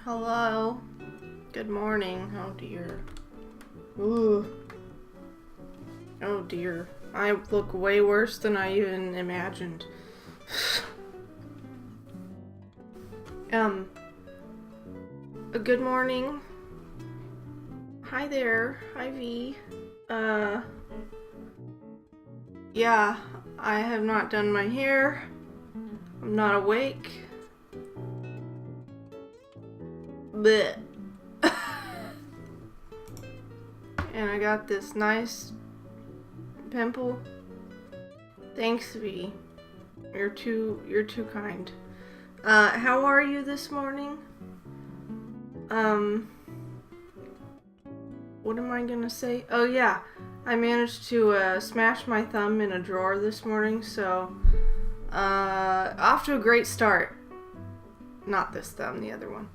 Hello. Good morning. Oh dear. Ooh. Oh dear. I look way worse than I even imagined. Good morning. Hi there. Hi V. Yeah, I have not done my hair. I'm not awake. Blech. And I got this nice pimple. Thanks, V. You're too kind. How are you this morning? What am I gonna say? Oh yeah, I managed to smash my thumb in a drawer this morning, so off to a great start. Not this thumb, the other one.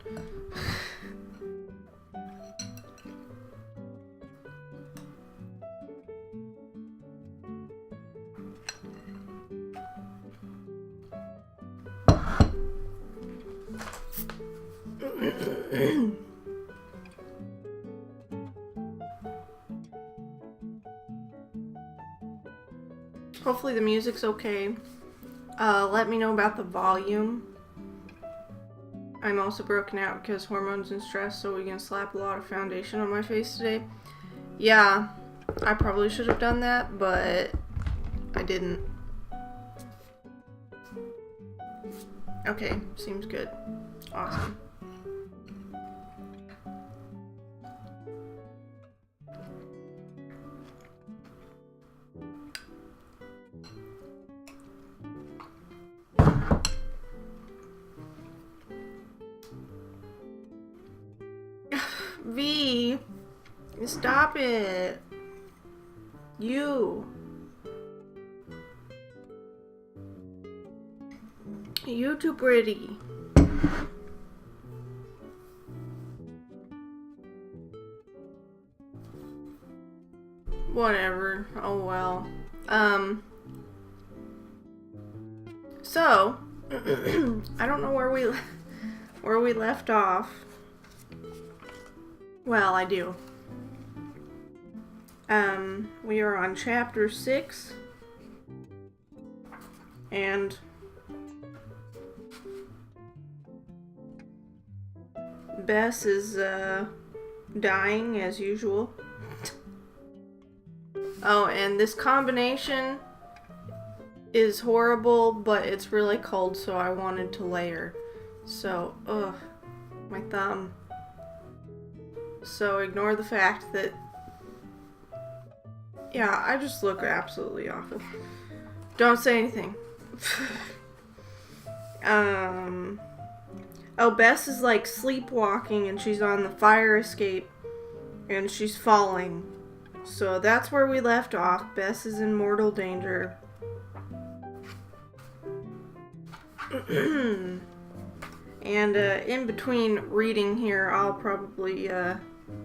Hopefully the music's okay. Let me know about the volume. I'm also broken out because hormones and stress, so we can slap a lot of foundation on my face today. Yeah, I probably should have done that, but I didn't. Okay, seems good. Awesome. V, stop it. You too pretty. Whatever. Oh well. So I don't know where we left off. Well, I do. We are on chapter 6, and Bess is dying as usual. Oh, and this combination is horrible, but it's really cold, so I wanted to layer. So, my thumb. So ignore the fact that, yeah, I just look absolutely awful. Don't say anything. Oh, Bess is like sleepwalking and she's on the fire escape and she's falling. So that's where we left off. Bess is in mortal danger. And in between reading here, I'll probably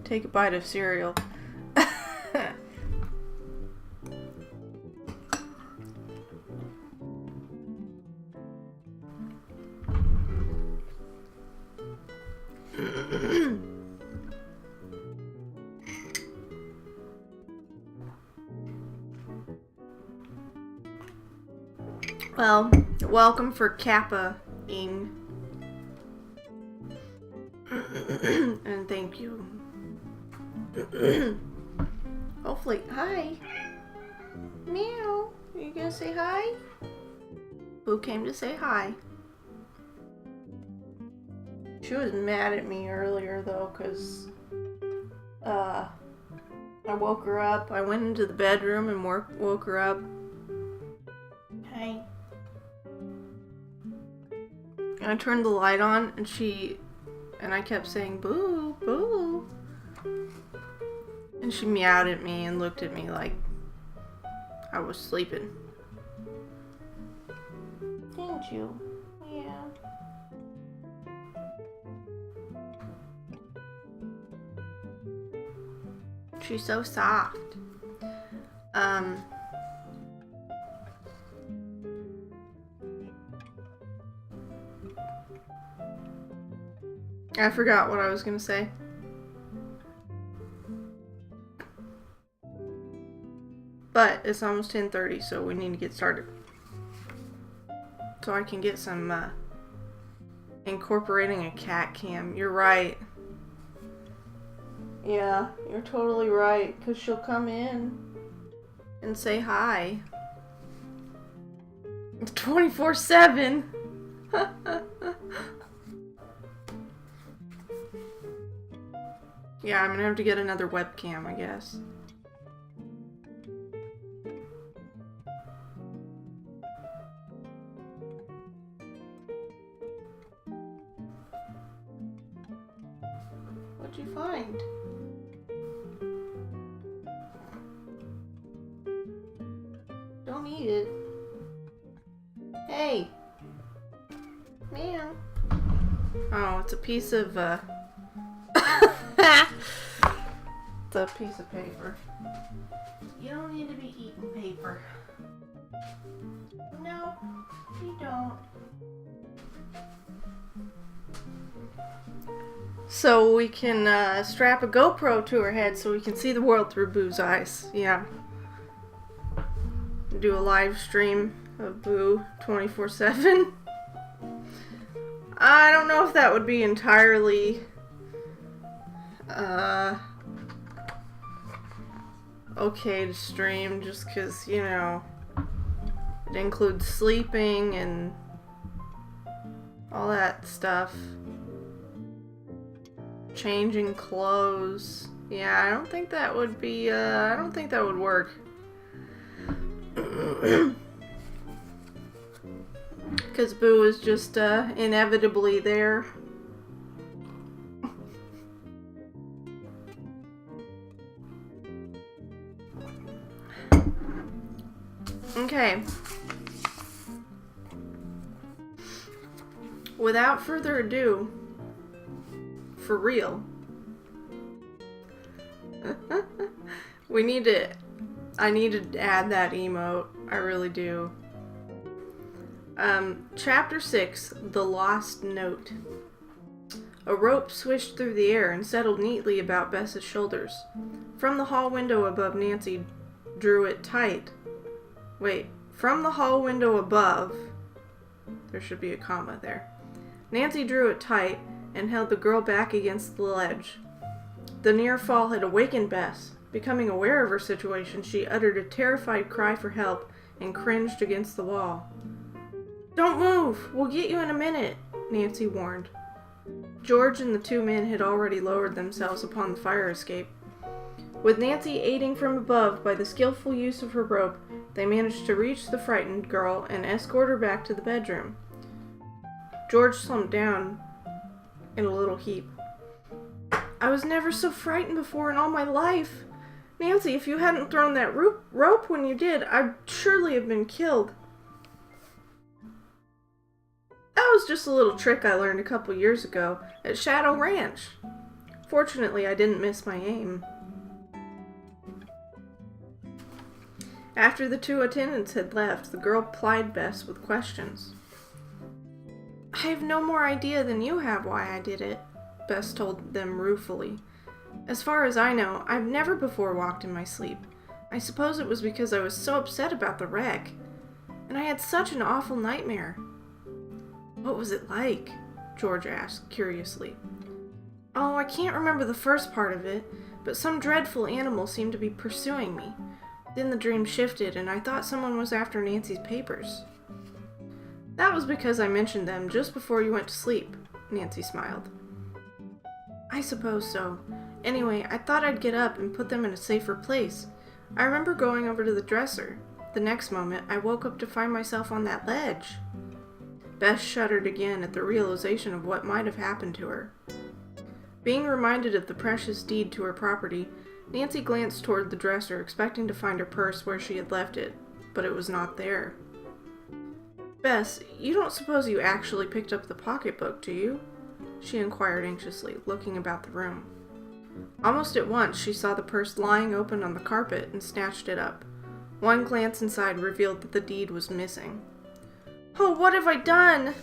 take a bite of cereal. Well, welcome for Kappa-ing. And thank you. Hopefully, hi. Meow. Are you gonna say hi? Who came to say hi? She was mad at me earlier though, cause I woke her up. I went into the bedroom and woke her up. Hi. And I turned the light on and I kept saying, boo, boo. And she meowed at me and looked at me like I was sleeping. Thank you. Yeah. She's so soft. I forgot what I was gonna say. But it's almost 10:30, so we need to get started. So I can get some, incorporating a cat cam. You're right. Yeah, you're totally right, because she'll come in and say hi. 24/7! Yeah, I'm gonna have to get another webcam, I guess. What'd you find? Don't eat it. Hey! Meow. Oh, it's a piece of, it's a piece of paper. You don't need to be eating paper. No, you don't. So we can strap a GoPro to her head so we can see the world through Boo's eyes. Yeah. Do a live stream of Boo 24/7. I don't know if that would be entirely okay to stream, just because, you know, it includes sleeping and all that stuff. Changing clothes. Yeah, I don't think that would be, I don't think that would work. Because Boo is just, inevitably there. Okay. Without further ado, for real, I need to add that emote. I really do. Chapter 6, The Lost Note. A rope swished through the air and settled neatly about Bess's shoulders. From the hall window above, Nancy drew it tight. Wait, from the hall window above, there should be a comma there. Nancy drew it tight and held the girl back against the ledge. The near fall had awakened Bess. Becoming aware of her situation, she uttered a terrified cry for help and cringed against the wall. "Don't move! We'll get you in a minute," Nancy warned. George and the two men had already lowered themselves upon the fire escape. With Nancy aiding from above by the skillful use of her rope, they managed to reach the frightened girl and escort her back to the bedroom. George slumped down in a little heap. "I was never so frightened before in all my life. Nancy, if you hadn't thrown that rope when you did, I'd surely have been killed." "That was just a little trick I learned a couple years ago at Shadow Ranch. Fortunately, I didn't miss my aim." After the two attendants had left, the girl plied Bess with questions. "I have no more idea than you have why I did it," Bess told them ruefully. "As far as I know, I've never before walked in my sleep. I suppose it was because I was so upset about the wreck. And I had such an awful nightmare." "What was it like?" George asked, curiously. "Oh, I can't remember the first part of it, but some dreadful animal seemed to be pursuing me. Then the dream shifted, and I thought someone was after Nancy's papers." "That was because I mentioned them just before you went to sleep," Nancy smiled. "I suppose so. Anyway, I thought I'd get up and put them in a safer place. I remember going over to the dresser. The next moment, I woke up to find myself on that ledge." Bess shuddered again at the realization of what might have happened to her. Being reminded of the precious deed to her property, Nancy glanced toward the dresser, expecting to find her purse where she had left it, but it was not there. "Bess, you don't suppose you actually picked up the pocketbook, do you?" she inquired anxiously, looking about the room. Almost at once, she saw the purse lying open on the carpet and snatched it up. One glance inside revealed that the deed was missing. "Oh, what have I done?"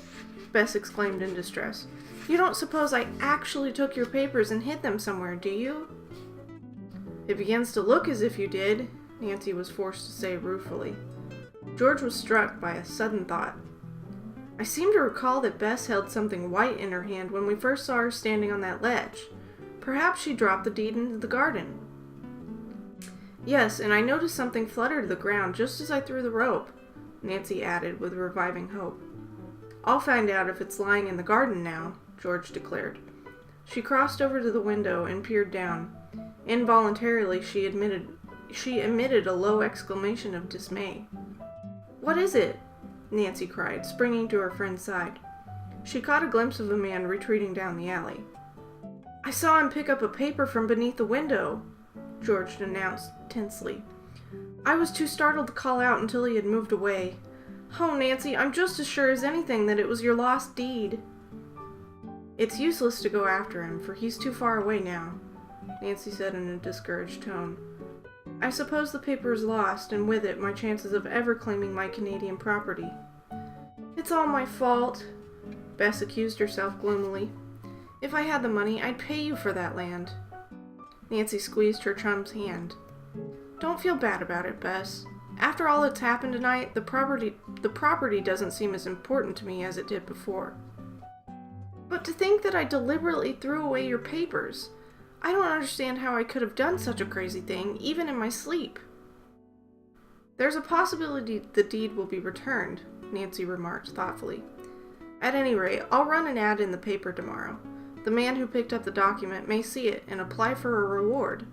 Bess exclaimed in distress. You don't suppose I actually took your papers and hid them somewhere, do you? It begins to look as if you did, Nancy was forced to say ruefully. George was struck by a sudden thought. I seem to recall that Bess held something white in her hand when we first saw her standing on that ledge. Perhaps she dropped the deed into the garden. Yes, and I noticed something flutter to the ground just as I threw the rope, Nancy added with reviving hope. I'll find out if it's lying in the garden now, George declared. She crossed over to the window and peered down. Involuntarily, she emitted a low exclamation of dismay. What is it? Nancy cried, springing to her friend's side. She caught a glimpse of a man retreating down the alley. I saw him pick up a paper from beneath the window, George announced tensely. I was too startled to call out until he had moved away. Oh, Nancy, I'm just as sure as anything that it was your lost deed. It's useless to go after him, for he's too far away now, Nancy said in a discouraged tone. I suppose the paper is lost, and with it my chances of ever claiming my Canadian property. It's all my fault, Bess accused herself gloomily. If I had the money, I'd pay you for that land. Nancy squeezed her chum's hand. Don't feel bad about it, Bess. After all that's happened tonight, the property doesn't seem as important to me as it did before. But to think that I deliberately threw away your papers. I don't understand how I could have done such a crazy thing, even in my sleep. There's a possibility the deed will be returned, Nancy remarked thoughtfully. At any rate, I'll run an ad in the paper tomorrow. The man who picked up the document may see it and apply for a reward.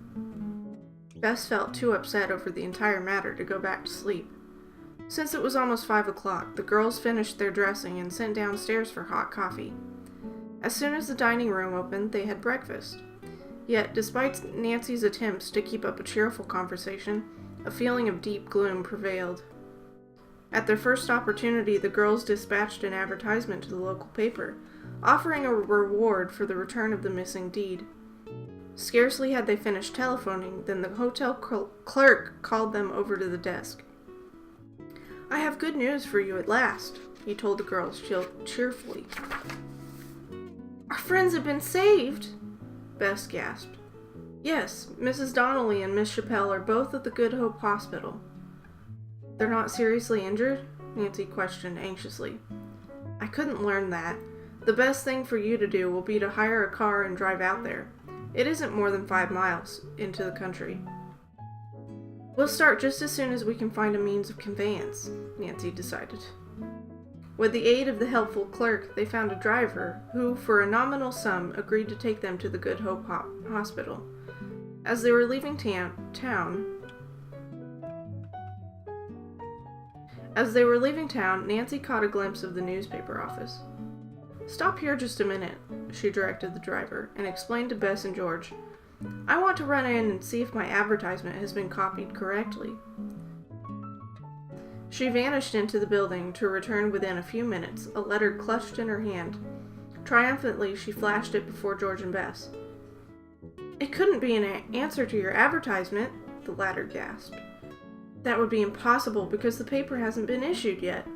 Bess felt too upset over the entire matter to go back to sleep. Since it was almost 5 o'clock, the girls finished their dressing and sent downstairs for hot coffee. As soon as the dining room opened, they had breakfast. Yet, despite Nancy's attempts to keep up a cheerful conversation, a feeling of deep gloom prevailed. At their first opportunity, the girls dispatched an advertisement to the local paper, offering a reward for the return of the missing deed. Scarcely had they finished telephoning than the hotel clerk called them over to the desk. I have good news for you at last, he told the girls cheerfully. Our friends have been saved, Bess gasped. Yes, Mrs. Donnelly and Miss Chappelle are both at the Good Hope Hospital. They're not seriously injured? Nancy questioned anxiously. I couldn't learn that. The best thing for you to do will be to hire a car and drive out there. It isn't more than 5 miles into the country. We'll start just as soon as we can find a means of conveyance, Nancy decided. With the aid of the helpful clerk, they found a driver who, for a nominal sum, agreed to take them to the Good Hope Hospital. As they were leaving town, Nancy caught a glimpse of the newspaper office. Stop here just a minute, she directed the driver, and explained to Bess and George. I want to run in and see if my advertisement has been copied correctly. She vanished into the building to return within a few minutes, a letter clutched in her hand. Triumphantly, she flashed it before George and Bess. It couldn't be an answer to your advertisement, the latter gasped. That would be impossible because the paper hasn't been issued yet.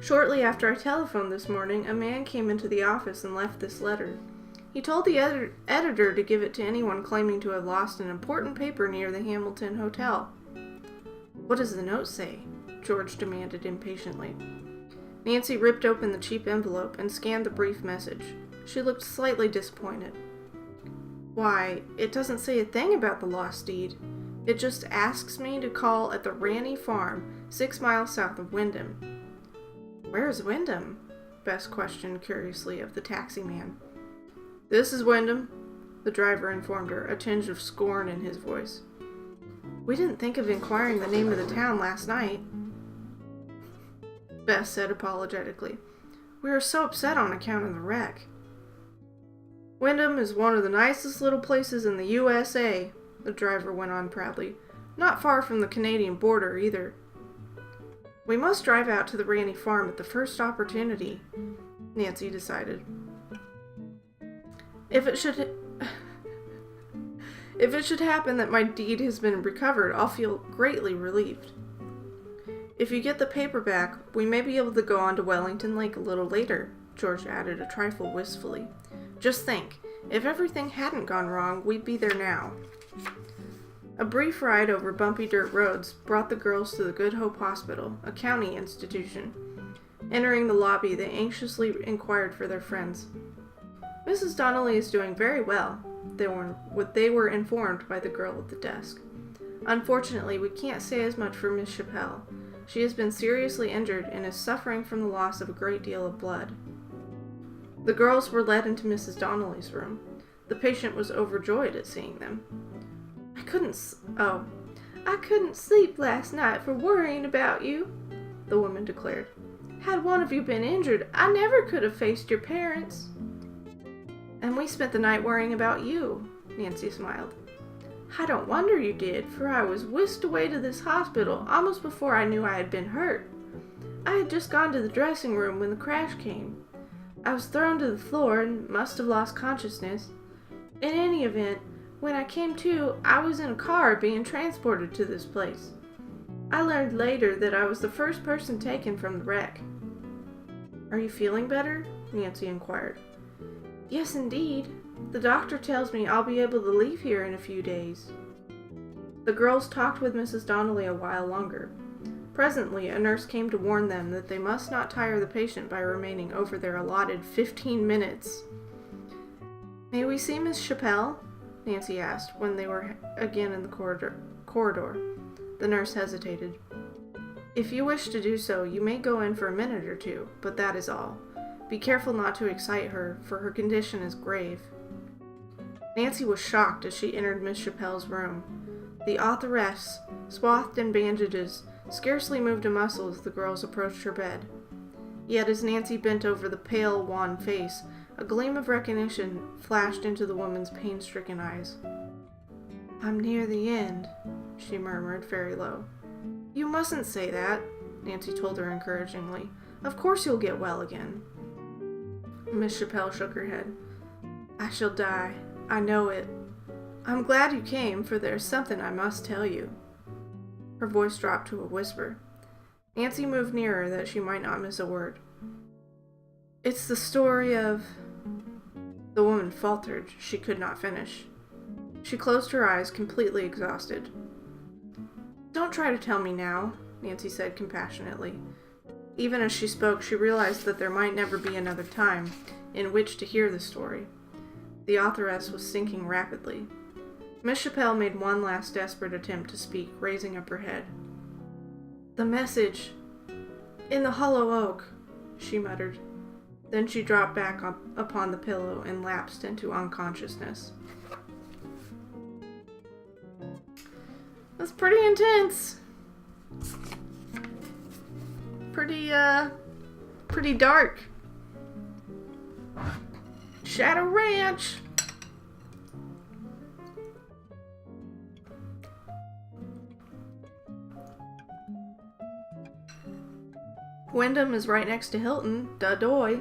Shortly after I telephoned this morning, a man came into the office and left this letter. He told the editor to give it to anyone claiming to have lost an important paper near the Hamilton Hotel. What does the note say? George demanded impatiently. Nancy ripped open the cheap envelope and scanned the brief message. She looked slightly disappointed. Why, it doesn't say a thing about the lost deed. It just asks me to call at the Ranny Farm, 6 miles south of Wyndham. Where is Wyndham? Bess questioned curiously of the taxi man. This is Wyndham, the driver informed her, a tinge of scorn in his voice. We didn't think of inquiring the name of the town last night, Bess said apologetically. We were so upset on account of the wreck. Wyndham is one of the nicest little places in the USA, the driver went on proudly. Not far from the Canadian border, either. We must drive out to the Ranny Farm at the first opportunity, Nancy decided. If it should happen that my deed has been recovered, I'll feel greatly relieved. If you get the paper back, we may be able to go on to Wellington Lake a little later, George added a trifle wistfully. Just think, if everything hadn't gone wrong, we'd be there now. A brief ride over bumpy dirt roads brought the girls to the Good Hope Hospital, a county institution. Entering the lobby, they anxiously inquired for their friends. Mrs. Donnelly is doing very well, they were informed by the girl at the desk. Unfortunately, we can't say as much for Miss Chappelle. She has been seriously injured and is suffering from the loss of a great deal of blood. The girls were led into Mrs. Donnelly's room. The patient was overjoyed at seeing them. I couldn't sleep last night for worrying about you, the woman declared. Had one of you been injured, I never could have faced your parents. And we spent the night worrying about you, Nancy smiled. I don't wonder you did, for I was whisked away to this hospital almost before I knew I had been hurt. I had just gone to the dressing room when the crash came. I was thrown to the floor and must have lost consciousness. In any event, when I came to, I was in a car being transported to this place. I learned later that I was the first person taken from the wreck. Are you feeling better? Nancy inquired. Yes, indeed. The doctor tells me I'll be able to leave here in a few days. The girls talked with Mrs. Donnelly a while longer. Presently, a nurse came to warn them that they must not tire the patient by remaining over their allotted 15 minutes. May we see Miss Chappelle? Nancy asked when they were again in the corridor. The nurse hesitated. If you wish to do so, you may go in for a minute or two, but that is all. Be careful not to excite her, for her condition is grave. Nancy was shocked as she entered Miss Chappelle's room. The authoress, swathed in bandages, scarcely moved a muscle as the girls approached her bed. Yet as Nancy bent over the pale, wan face, a gleam of recognition flashed into the woman's pain-stricken eyes. I'm near the end, she murmured very low. You mustn't say that, Nancy told her encouragingly. Of course you'll get well again. Miss Chappelle shook her head. I shall die. I know it. I'm glad you came, for there's something I must tell you. Her voice dropped to a whisper. Nancy moved nearer that she might not miss a word. It's the story of... The woman faltered. She could not finish. She closed her eyes, completely exhausted. Don't try to tell me now, Nancy said compassionately. Even as she spoke, she realized that there might never be another time in which to hear the story. The authoress was sinking rapidly. Miss Chappelle made one last desperate attempt to speak, raising up her head. The message. In the hollow oak, she muttered. Then she dropped back upon the pillow and lapsed into unconsciousness. That's pretty intense. Pretty dark. Shadow Ranch. Wyndham is right next to Hilton. Da-doy.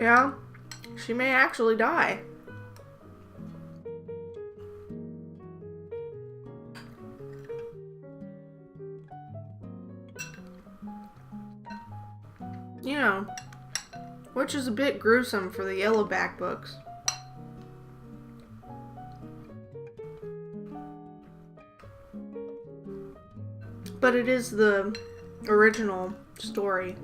Yeah, she may actually die. You know, which is a bit gruesome for the Yellowback books. But it is the original story.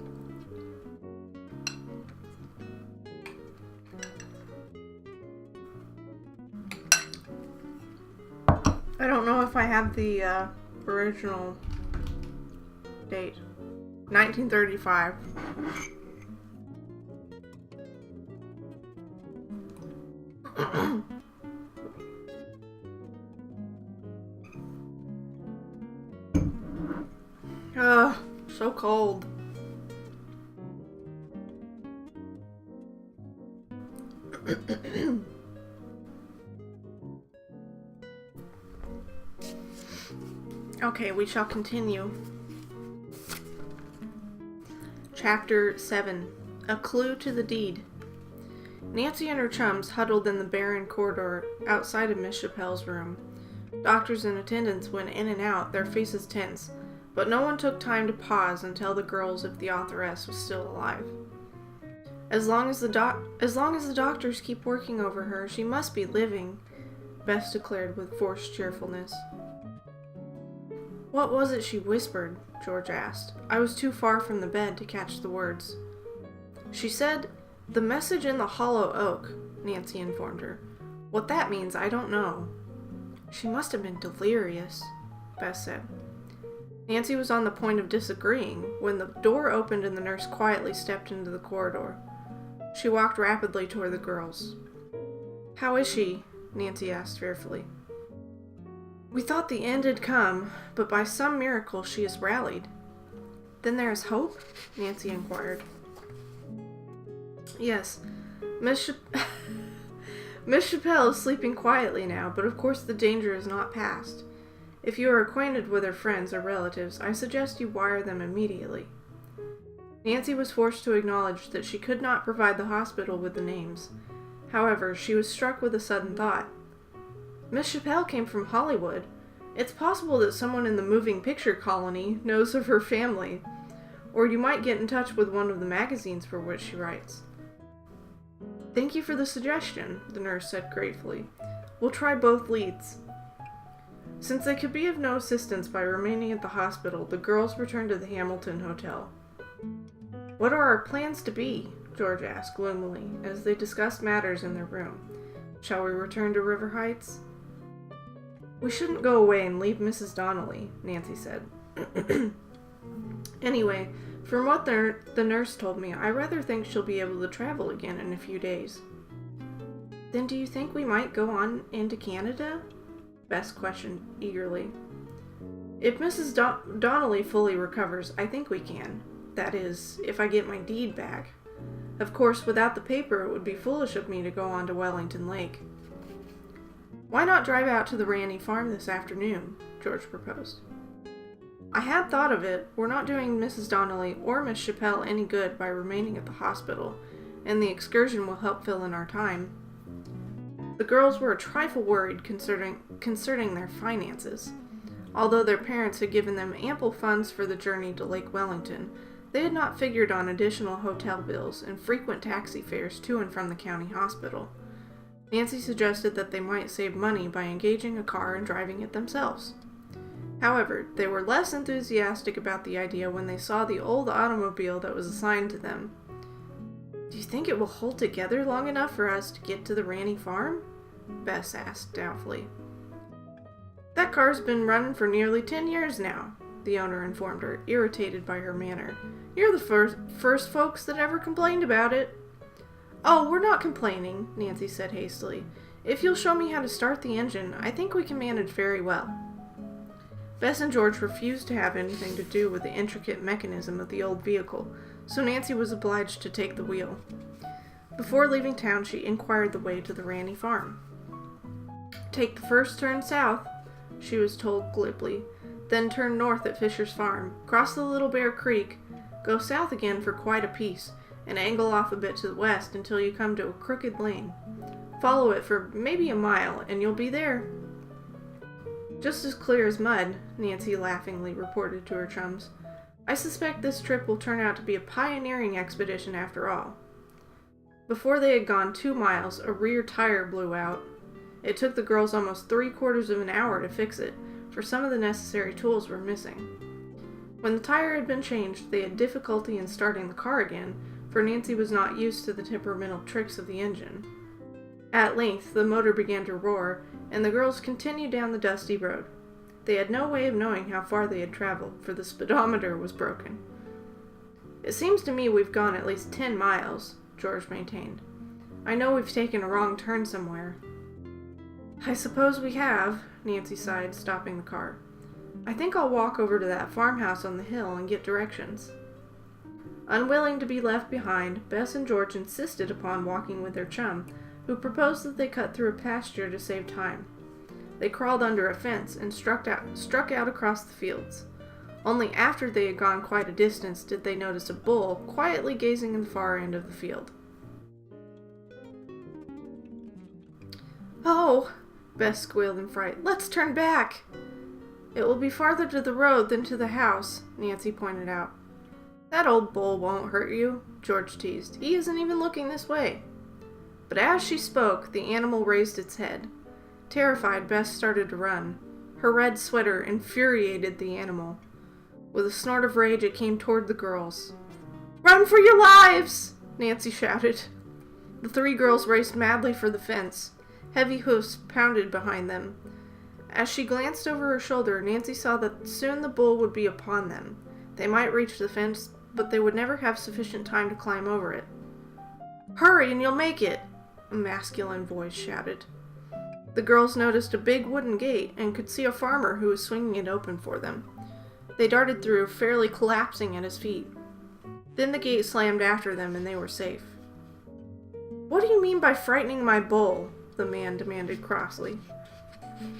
I don't know if I have the original date. 1935. So cold. Okay, we shall continue. Chapter 7. A Clue to the Deed. Nancy and her chums huddled in the barren corridor outside of Miss Chappelle's room. Doctors and attendants went in and out, their faces tense, but no one took time to pause and tell the girls if the authoress was still alive. As long as the doctors keep working over her, she must be living, Bess declared with forced cheerfulness. What was it she whispered? George asked. I was too far from the bed to catch the words. She said, "The message in the hollow oak," Nancy informed her. What that means, I don't know. She must have been delirious, Bess said. Nancy was on the point of disagreeing when the door opened and the nurse quietly stepped into the corridor. She walked rapidly toward the girls. How is she? Nancy asked fearfully. We thought the end had come, but by some miracle she has rallied. Then there is hope? Nancy inquired. Yes, Miss Chappelle is sleeping quietly now, but of course the danger is not past. If you are acquainted with her friends or relatives, I suggest you wire them immediately. Nancy was forced to acknowledge that she could not provide the hospital with the names. However, she was struck with a sudden thought. Miss Chappelle came from Hollywood. It's possible that someone in the moving picture colony knows of her family, or you might get in touch with one of the magazines for which she writes. Thank you for the suggestion, the nurse said gratefully. We'll try both leads. Since they could be of no assistance by remaining at the hospital, the girls returned to the Hamilton Hotel. What are our plans to be? George asked gloomily, as they discussed matters in their room. Shall we return to River Heights? We shouldn't go away and leave Mrs. Donnelly, Nancy said. Anyway, from what the nurse told me, I rather think she'll be able to travel again in a few days. Then do you think we might go on into Canada? Bess questioned eagerly. If Mrs. Donnelly fully recovers, I think we can. That is, if I get my deed back. Of course, without the paper, it would be foolish of me to go on to Wellington Lake. Why not drive out to the Ranny farm this afternoon? George proposed. I had thought of it. We're not doing Mrs. Donnelly or Miss Chappelle any good by remaining at the hospital, and the excursion will help fill in our time. The girls were a trifle worried concerning their finances. Although their parents had given them ample funds for the journey to Lake Wellington, they had not figured on additional hotel bills and frequent taxi fares to and from the county hospital. Nancy suggested that they might save money by engaging a car and driving it themselves. However, they were less enthusiastic about the idea when they saw the old automobile that was assigned to them. Do you think it will hold together long enough for us to get to the Ranny farm? Bess asked doubtfully. That car's been running for nearly 10 years now, the owner informed her, irritated by her manner. You're the first folks that ever complained about it. Oh, we're not complaining, Nancy said hastily. If you'll show me how to start the engine, I think we can manage very well. Bess and George refused to have anything to do with the intricate mechanism of the old vehicle, so Nancy was obliged to take the wheel. Before leaving town, she inquired the way to the Ranny farm. Take the first turn south, she was told glibly, then turn north at Fisher's farm, cross the Little Bear Creek, go south again for quite a piece, and angle off a bit to the west until you come to a crooked lane. Follow it for maybe a mile, and you'll be there. Just as clear as mud, Nancy laughingly reported to her chums. I suspect this trip will turn out to be a pioneering expedition after all. Before they had gone 2 miles, a rear tire blew out. It took the girls almost 3/4 of an hour to fix it, for some of the necessary tools were missing. When the tire had been changed, they had difficulty in starting the car again, for Nancy was not used to the temperamental tricks of the engine. At length, the motor began to roar, and the girls continued down the dusty road. They had no way of knowing how far they had traveled, for the speedometer was broken. It seems to me we've gone at least 10 miles, George maintained. I know we've taken a wrong turn somewhere. I suppose we have, Nancy sighed, stopping the car. I think I'll walk over to that farmhouse on the hill and get directions. Unwilling to be left behind, Bess and George insisted upon walking with their chum, who proposed that they cut through a pasture to save time. They crawled under a fence and struck out across the fields. Only after they had gone quite a distance did they notice a bull quietly gazing in the far end of the field. Oh, Bess squealed in fright. Let's turn back. It will be farther to the road than to the house, Nancy pointed out. That old bull won't hurt you, George teased. He isn't even looking this way. But as she spoke, the animal raised its head. Terrified, Bess started to run. Her red sweater infuriated the animal. With a snort of rage, it came toward the girls. Run for your lives! Nancy shouted. The three girls raced madly for the fence. Heavy hoofs pounded behind them. As she glanced over her shoulder, Nancy saw that soon the bull would be upon them. They might reach the fence, but they would never have sufficient time to climb over it. Hurry and you'll make it, a masculine voice shouted. The girls noticed a big wooden gate and could see a farmer who was swinging it open for them. They darted through, fairly collapsing at his feet. Then the gate slammed after them and they were safe. What do you mean by frightening my bull? The man demanded crossly.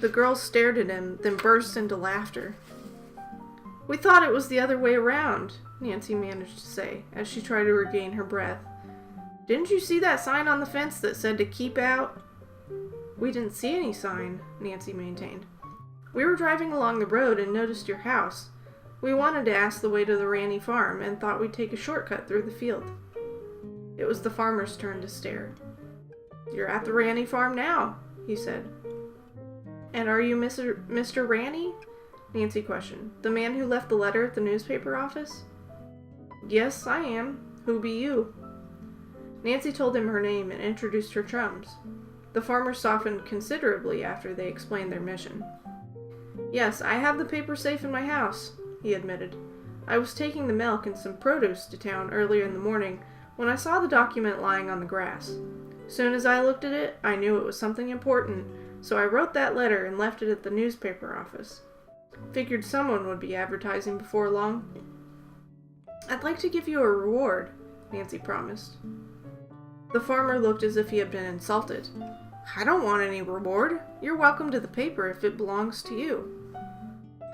The girls stared at him, then burst into laughter. We thought it was the other way around, Nancy managed to say, as she tried to regain her breath. Didn't you see that sign on the fence that said to keep out? We didn't see any sign, Nancy maintained. We were driving along the road and noticed your house. We wanted to ask the way to the Ranny farm and thought we'd take a shortcut through the field. It was the farmer's turn to stare. You're at the Ranny farm now, he said. And are you Mr. Ranny? Nancy questioned. The man who left the letter at the newspaper office? Yes, I am. Who be you? Nancy told him her name and introduced her chums. The farmer softened considerably after they explained their mission. Yes, I have the paper safe in my house, he admitted. I was taking the milk and some produce to town earlier in the morning when I saw the document lying on the grass. Soon as I looked at it, I knew it was something important, so I wrote that letter and left it at the newspaper office. Figured someone would be advertising before long. I'd like to give you a reward, Nancy promised. The farmer looked as if he had been insulted. I don't want any reward. You're welcome to the paper if it belongs to you.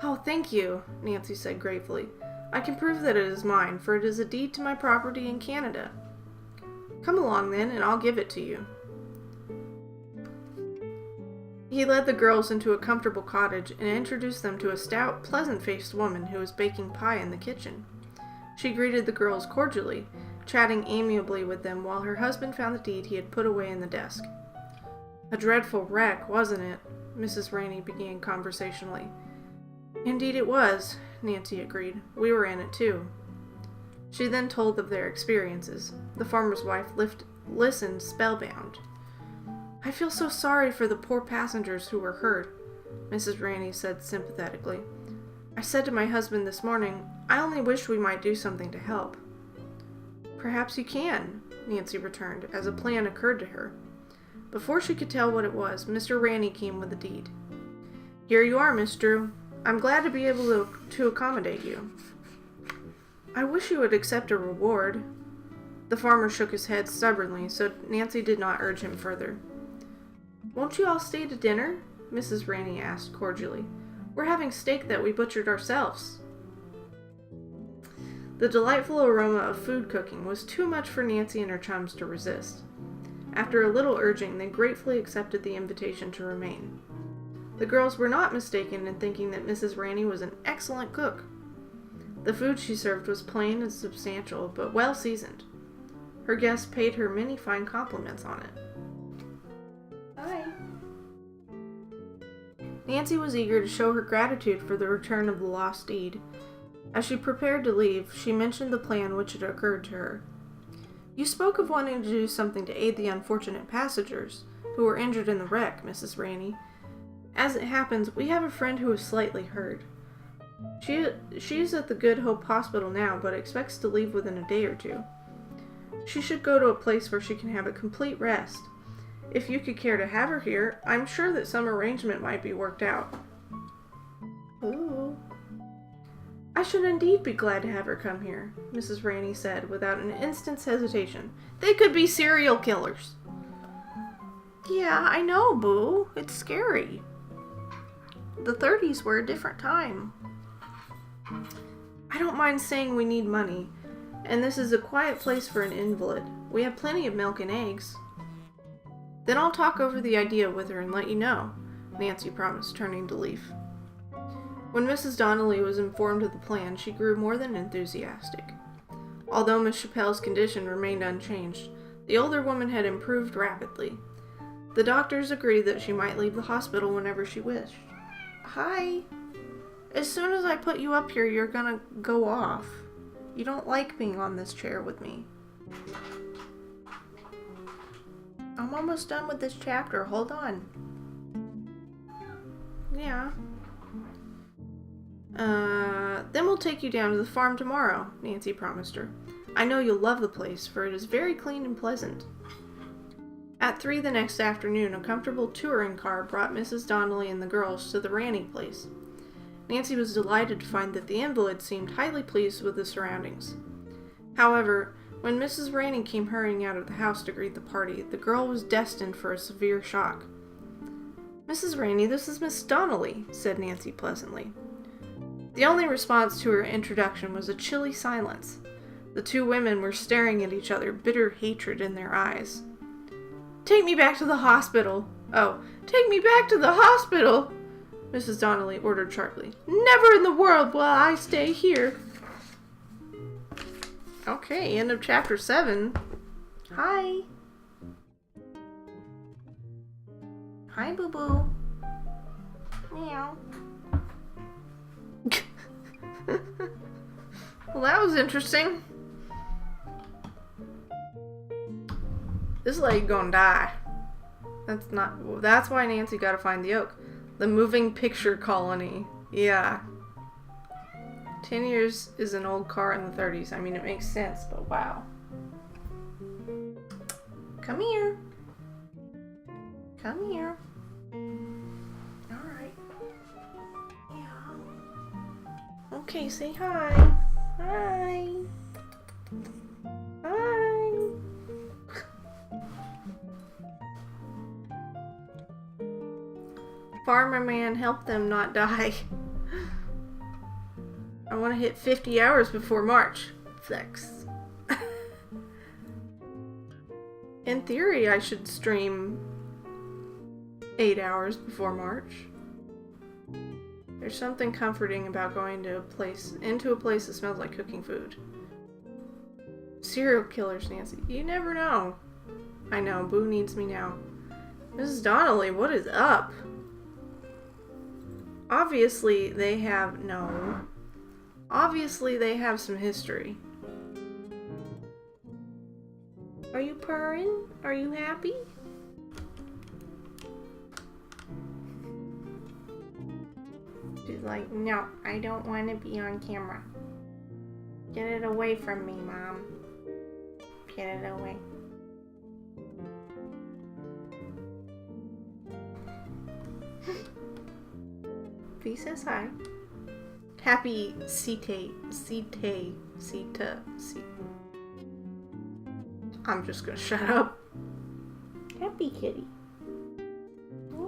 Oh, thank you, Nancy said gratefully. I can prove that it is mine, for it is a deed to my property in Canada. Come along then, and I'll give it to you. He led the girls into a comfortable cottage and introduced them to a stout, pleasant-faced woman who was baking pie in the kitchen. She greeted the girls cordially, chatting amiably with them while her husband found the deed he had put away in the desk. A dreadful wreck, wasn't it? Mrs. Rainey began conversationally. Indeed it was, Nancy agreed. We were in it too. She then told of their experiences. The farmer's wife listened spellbound. I feel so sorry for the poor passengers who were hurt, Mrs. Rainey said sympathetically. I said to my husband this morning, I only wish we might do something to help. Perhaps you can, Nancy returned, as a plan occurred to her. Before she could tell what it was, Mr. Rainey came with the deed. Here you are, Miss Drew. I'm glad to be able to accommodate you. I wish you would accept a reward. The farmer shook his head stubbornly, so Nancy did not urge him further. Won't you all stay to dinner? Mrs. Rainey asked cordially. We're having steak that we butchered ourselves. The delightful aroma of food cooking was too much for Nancy and her chums to resist. After a little urging, they gratefully accepted the invitation to remain. The girls were not mistaken in thinking that Mrs. Rainey was an excellent cook. The food she served was plain and substantial, but well seasoned. Her guests paid her many fine compliments on it. Hi. Nancy was eager to show her gratitude for the return of the lost deed. As she prepared to leave, she mentioned the plan which had occurred to her. You spoke of wanting to do something to aid the unfortunate passengers who were injured in the wreck, Mrs. Rainey. As it happens, we have a friend who is slightly hurt. She is at the Good Hope Hospital now, but expects to leave within a day or two. She should go to a place where she can have a complete rest. If you could care to have her here, I'm sure that some arrangement might be worked out. Ooh. I should indeed be glad to have her come here, Mrs. Rainey said without an instant's hesitation. They could be serial killers. Yeah, I know, Boo. It's scary. The 30s were a different time. I don't mind saying we need money, and this is a quiet place for an invalid. We have plenty of milk and eggs. Then I'll talk over the idea with her and let you know, Nancy promised, turning to leave. When Mrs. Donnelly was informed of the plan, she grew more than enthusiastic. Although Miss Chappelle's condition remained unchanged, the older woman had improved rapidly. The doctors agreed that she might leave the hospital whenever she wished. Hi. As soon as I put you up here, you're gonna go off. You don't like being on this chair with me. I'm almost done with this chapter. Hold on. Yeah. Then we'll take you down to the farm tomorrow, Nancy promised her. I know you'll love the place, for it is very clean and pleasant. At 3 the next afternoon, a comfortable touring car brought Mrs. Donnelly and the girls to the Ranny place. Nancy was delighted to find that the invalid seemed highly pleased with the surroundings. However, when Mrs. Ranny came hurrying out of the house to greet the party, the girl was destined for a severe shock. Mrs. Ranny, this is Miss Donnelly, said Nancy pleasantly. The only response to her introduction was a chilly silence. The two women were staring at each other, bitter hatred in their eyes. Take me back to the hospital. Oh, take me back to the hospital, Mrs. Donnelly ordered sharply. Never in the world will I stay here. Okay, end of chapter 7. Hi. Hi, boo-boo. Meow. Well, that was interesting. This lady gonna die. That's why Nancy gotta find the oak. The moving picture colony. Yeah. 10 years is an old car in the 30s. I mean, it makes sense, but wow. Come here. Come here. Alright. Yeah. Okay, say hi. Hi. Hi. Farmer man, help them not die. I want to hit 50 hours before March. Flex. In theory, I should stream 8 hours before March. There's something comforting about going to into a place that smells like cooking food. Serial killers, Nancy. You never know. I know, Boo needs me now. Mrs. Donnelly, what is up? Obviously, they have some history. Are you purring? Are you happy? She's like, no, I don't want to be on camera. Get it away from me, Mom. Get it away. V says hi. Happy Sita. I'm just gonna shut up. Happy kitty.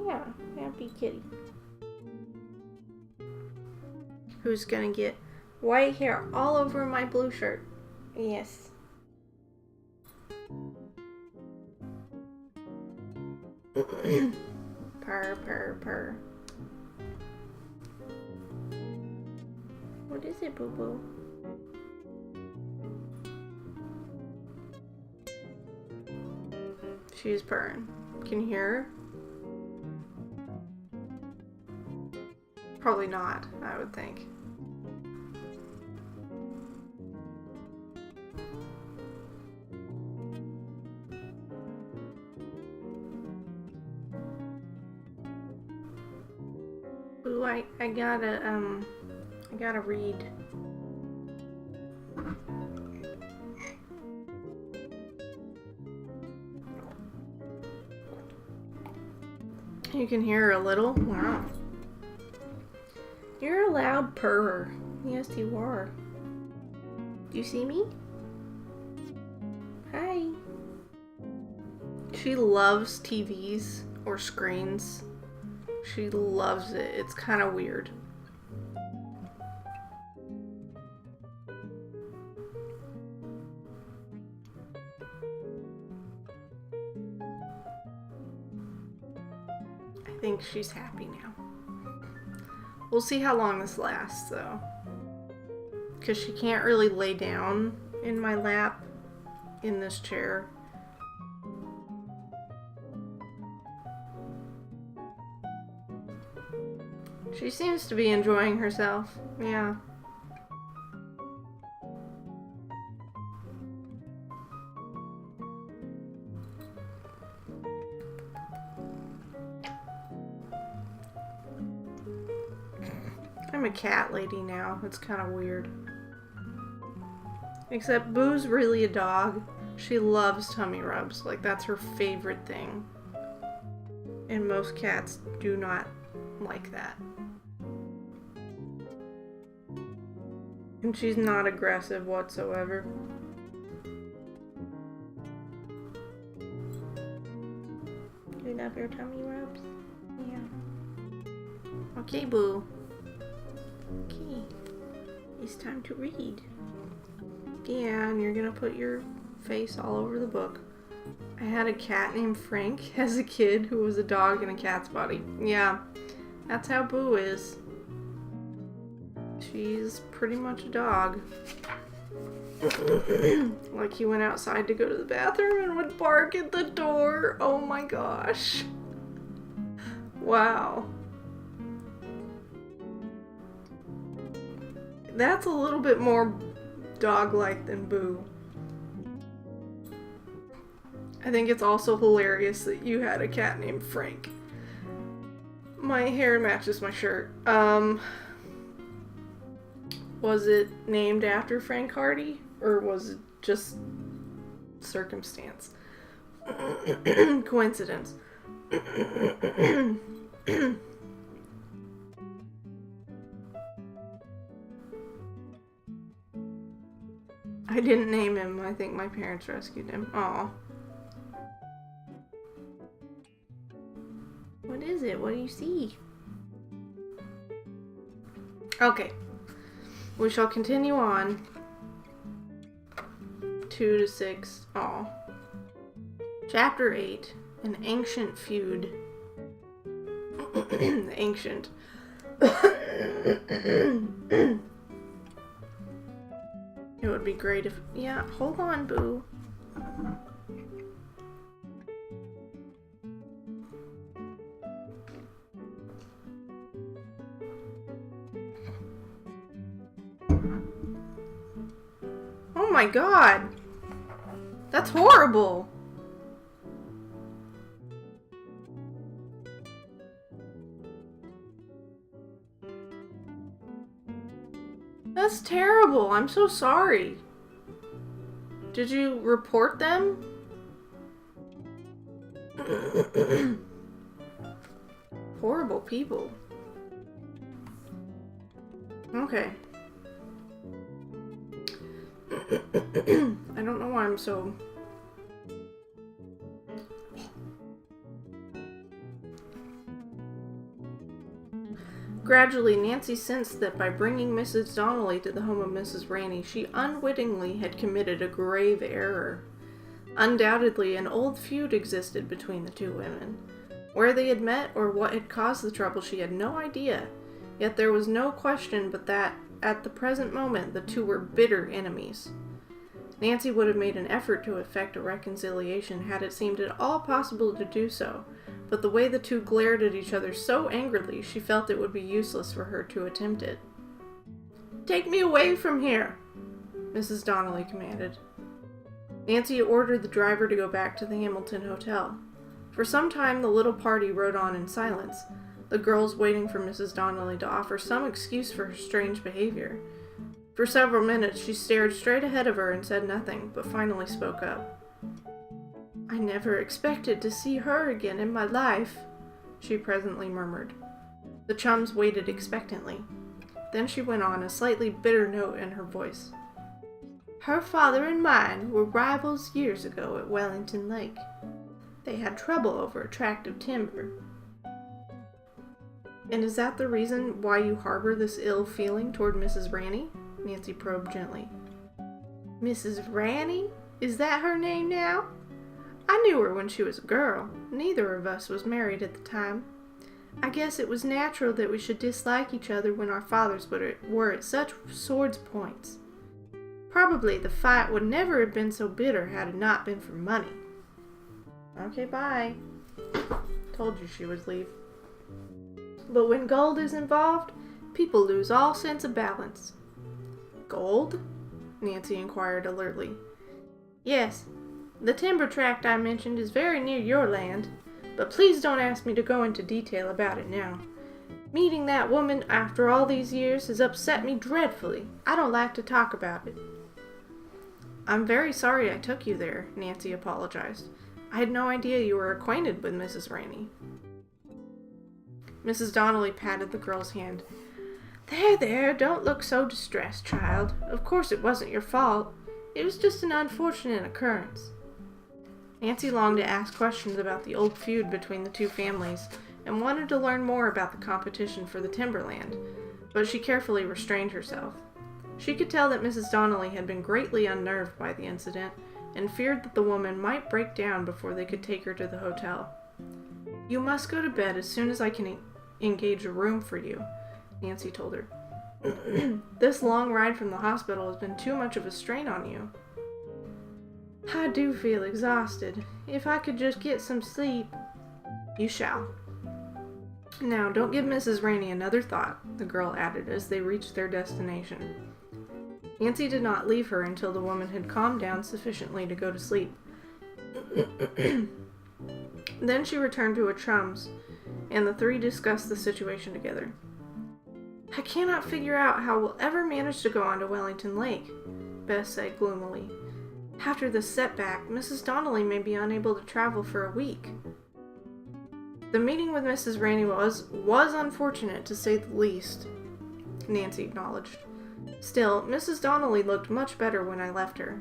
Yeah, happy kitty. Who's gonna get white hair all over my blue shirt? Yes. Purr, purr, purr. What is it, boo-boo? She's purring. Can you hear her? Probably not, I would think. Ooh, I gotta read. You can hear her a little? Wow. You're a loud purrer. Yes, you are. Do you see me? Hi. She loves TVs or screens. She loves it. It's kind of weird. think she's happy now. We'll see how long this lasts, though. Because she can't really lay down in my lap in this chair. She seems to be enjoying herself. Yeah. I'm a cat lady now. It's kind of weird. Except Boo's really a dog. She loves tummy rubs. Like, that's her favorite thing. And most cats do not like that. And she's not aggressive whatsoever. You love your tummy rubs? Yeah. Okay, Boo. Okay. It's time to read. Yeah, and you're gonna put your face all over the book. I had a cat named Frank as a kid who was a dog in a cat's body. Yeah, that's how Boo is. She's pretty much a dog. Like, he went outside to go to the bathroom and would bark at the door. Oh my gosh. Wow. That's a little bit more dog-like than Boo. I think it's also hilarious that you had a cat named Frank. My hair matches my shirt. Was it named after Frank Hardy? Or was it just circumstance? Coincidence. I didn't name him. I think my parents rescued him. Aw. What is it? What do you see? Okay. We shall continue on. 2 to 6. Aw. Chapter 8. An ancient feud. Ancient. It would be great if... Yeah, hold on, Boo. Oh my god! That's horrible! That's terrible. I'm so sorry. Did you report them? Horrible people. Okay. I don't know why I'm so... Gradually, Nancy sensed that by bringing Mrs. Donnelly to the home of Mrs. Rainey, she unwittingly had committed a grave error. Undoubtedly, an old feud existed between the two women. Where they had met or what had caused the trouble, she had no idea. Yet there was no question but that, at the present moment, the two were bitter enemies. Nancy would have made an effort to effect a reconciliation had it seemed at all possible to do so, but the way the two glared at each other so angrily, she felt it would be useless for her to attempt it. "Take me away from here," Mrs. Donnelly commanded. Nancy ordered the driver to go back to the Hamilton Hotel. For some time the little party rode on in silence, the girls waiting for Mrs. Donnelly to offer some excuse for her strange behavior. For several minutes she stared straight ahead of her and said nothing, but finally spoke up. "I never expected to see her again in my life," she presently murmured. The chums waited expectantly. Then she went on, a slightly bitter note in her voice. "Her father and mine were rivals years ago at Wellington Lake. They had trouble over a tract of timber." "And is that the reason why you harbor this ill feeling toward Mrs. Rainey?" Nancy probed gently. "Mrs. Rainey? Is that her name now? I knew her when she was a girl. Neither of us was married at the time. I guess it was natural that we should dislike each other when our fathers were at such swords' points. Probably the fight would never have been so bitter had it not been for money. Okay, bye. Told you she would leave. But when gold is involved, people lose all sense of balance. Gold? Nancy inquired alertly. Yes, the timber tract I mentioned is very near your land, but please don't ask me to go into detail about it now. Meeting that woman after all these years has upset me dreadfully. I don't like to talk about it. I'm very sorry I took you there, Nancy apologized. I had no idea you were acquainted with Mrs. Rainey. Mrs. Donnelly patted the girl's hand. There, don't look so distressed, child. Of course it wasn't your fault. It was just an unfortunate occurrence. Nancy longed to ask questions about the old feud between the two families and wanted to learn more about the competition for the timberland, but she carefully restrained herself. She could tell that Mrs. Donnelly had been greatly unnerved by the incident and feared that the woman might break down before they could take her to the hotel. You must go to bed as soon as I can engage a room for you, Nancy told her. This long ride from the hospital has been too much of a strain on you. I do feel exhausted. If I could just get some sleep. You shall. Now, don't give Mrs. Rainey another thought, the girl added as they reached their destination. Nancy did not leave her until the woman had calmed down sufficiently to go to sleep. Then she returned to her chums, and the three discussed the situation together. I cannot figure out how we'll ever manage to go on to Wellington Lake, Bess said gloomily. After this setback, Mrs. Donnelly may be unable to travel for a week. The meeting with Mrs. Rainey was unfortunate, to say the least, Nancy acknowledged. Still, Mrs. Donnelly looked much better when I left her.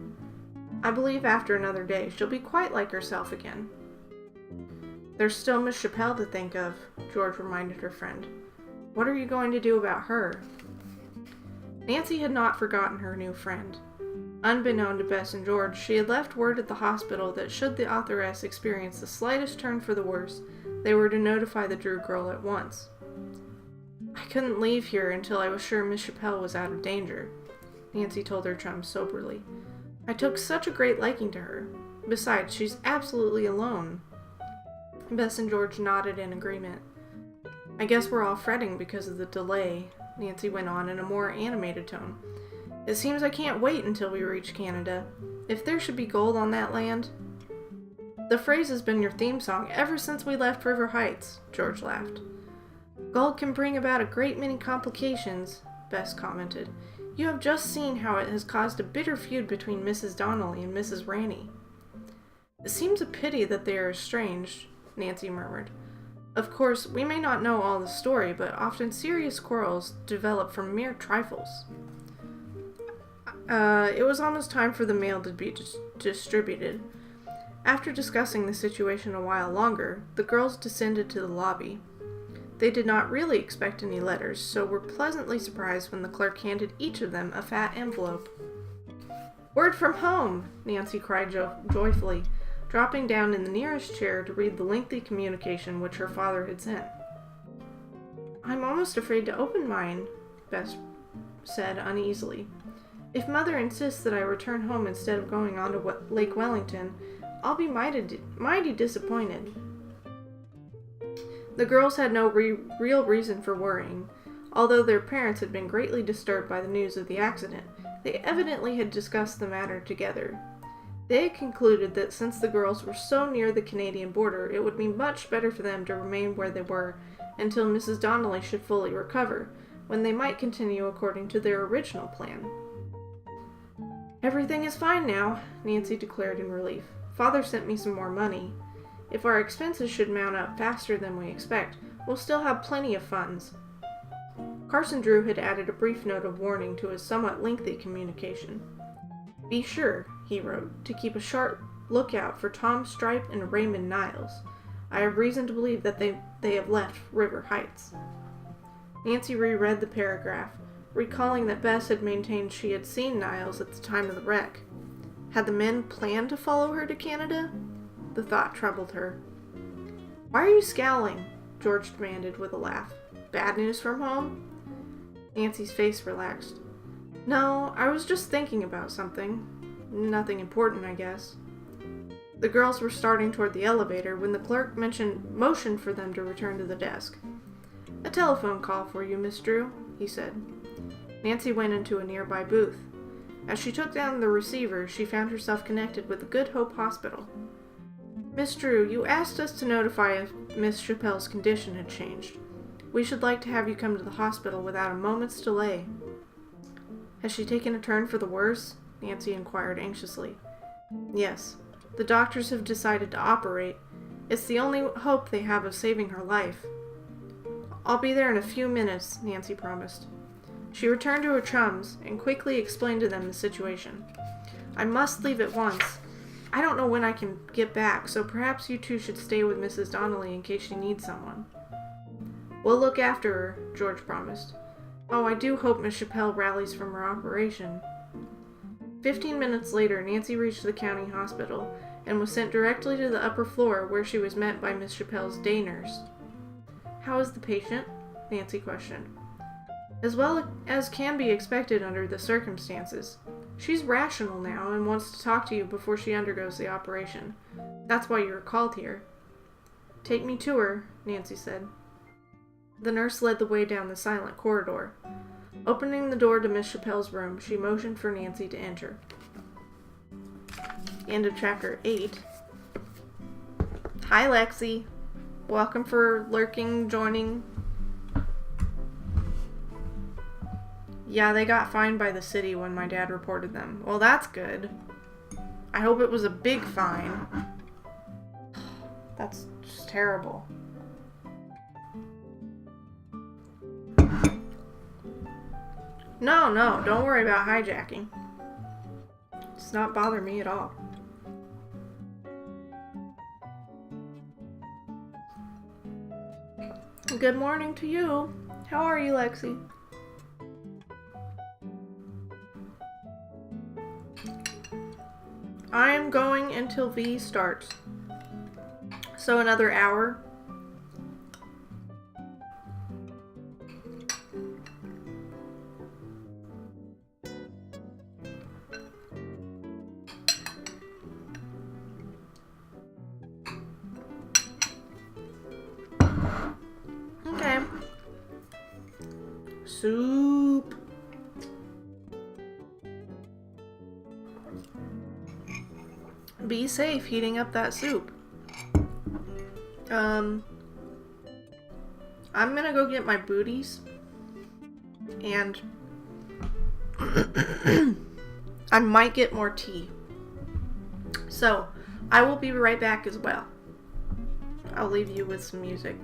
I believe after another day she'll be quite like herself again. There's still Miss Chappelle to think of, George reminded her friend. What are you going to do about her? Nancy had not forgotten her new friend. Unbeknown to Bess and George, she had left word at the hospital that should the authoress experience the slightest turn for the worse, they were to notify the Drew girl at once. I couldn't leave here until I was sure Miss Chappelle was out of danger, Nancy told her chum soberly. I took such a great liking to her. Besides, she's absolutely alone. Bess and George nodded in agreement. I guess we're all fretting because of the delay, Nancy went on in a more animated tone. It seems I can't wait until we reach Canada. If there should be gold on that land... The phrase has been your theme song ever since we left River Heights, George laughed. Gold can bring about a great many complications, Bess commented. You have just seen how it has caused a bitter feud between Mrs. Donnelly and Mrs. Rainey. It seems a pity that they are estranged, Nancy murmured. Of course, we may not know all the story, but often serious quarrels develop from mere trifles. It was almost time for the mail to be distributed. After discussing the situation a while longer, the girls descended to the lobby. They did not really expect any letters, so were pleasantly surprised when the clerk handed each of them a fat envelope. Word from home! Nancy cried joyfully, dropping down in the nearest chair to read the lengthy communication which her father had sent. I'm almost afraid to open mine, Bess said uneasily. If Mother insists that I return home instead of going on to Lake Wellington, I'll be mighty disappointed. The girls had no real reason for worrying. Although their parents had been greatly disturbed by the news of the accident, they evidently had discussed the matter together. They had concluded that since the girls were so near the Canadian border, it would be much better for them to remain where they were until Mrs. Donnelly should fully recover, when they might continue according to their original plan. Everything is fine now, Nancy declared in relief. Father sent me some more money. If our expenses should mount up faster than we expect, we'll still have plenty of funds. Carson Drew had added a brief note of warning to his somewhat lengthy communication. Be sure, he wrote, to keep a sharp lookout for Tom Stripe and Raymond Niles. I have reason to believe that they have left River Heights. Nancy reread the paragraph, recalling that Bess had maintained she had seen Niles at the time of the wreck. Had the men planned to follow her to Canada? The thought troubled her. Why are you scowling? George demanded with a laugh. Bad news from home? Nancy's face relaxed. No, I was just thinking about something. Nothing important, I guess. The girls were starting toward the elevator when the clerk motioned for them to return to the desk. A telephone call for you, Miss Drew, he said. Nancy went into a nearby booth. As she took down the receiver, she found herself connected with the Good Hope Hospital. Miss Drew, you asked us to notify if Miss Chappelle's condition had changed. We should like to have you come to the hospital without a moment's delay. Has she taken a turn for the worse? Nancy inquired anxiously. Yes. The doctors have decided to operate. It's the only hope they have of saving her life. I'll be there in a few minutes, Nancy promised. She returned to her chums and quickly explained to them the situation. I must leave at once. I don't know when I can get back, so perhaps you two should stay with Mrs. Donnelly in case she needs someone. We'll look after her, George promised. Oh, I do hope Miss Chappelle rallies from her operation. 15 minutes later, Nancy reached the county hospital and was sent directly to the upper floor where she was met by Miss Chappelle's day nurse. How is the patient? Nancy questioned. As well as can be expected under the circumstances. She's rational now and wants to talk to you before she undergoes the operation. That's why you were called here. Take me to her, Nancy said. The nurse led the way down the silent corridor. Opening the door to Miss Chappelle's room, she motioned for Nancy to enter. End of chapter 8. Hi, Lexi. Welcome for lurking, joining. Yeah, they got fined by the city when my dad reported them. Well, that's good. I hope it was a big fine. That's just terrible. No, don't worry about hijacking. It's not bother me at all. Good morning to you. How are you, Lexi? I am going until V starts. So another hour. Okay. Soup. Be safe heating up that soup. I'm gonna go get my booties. And I might get more tea. So, I will be right back as well. I'll leave you with some music.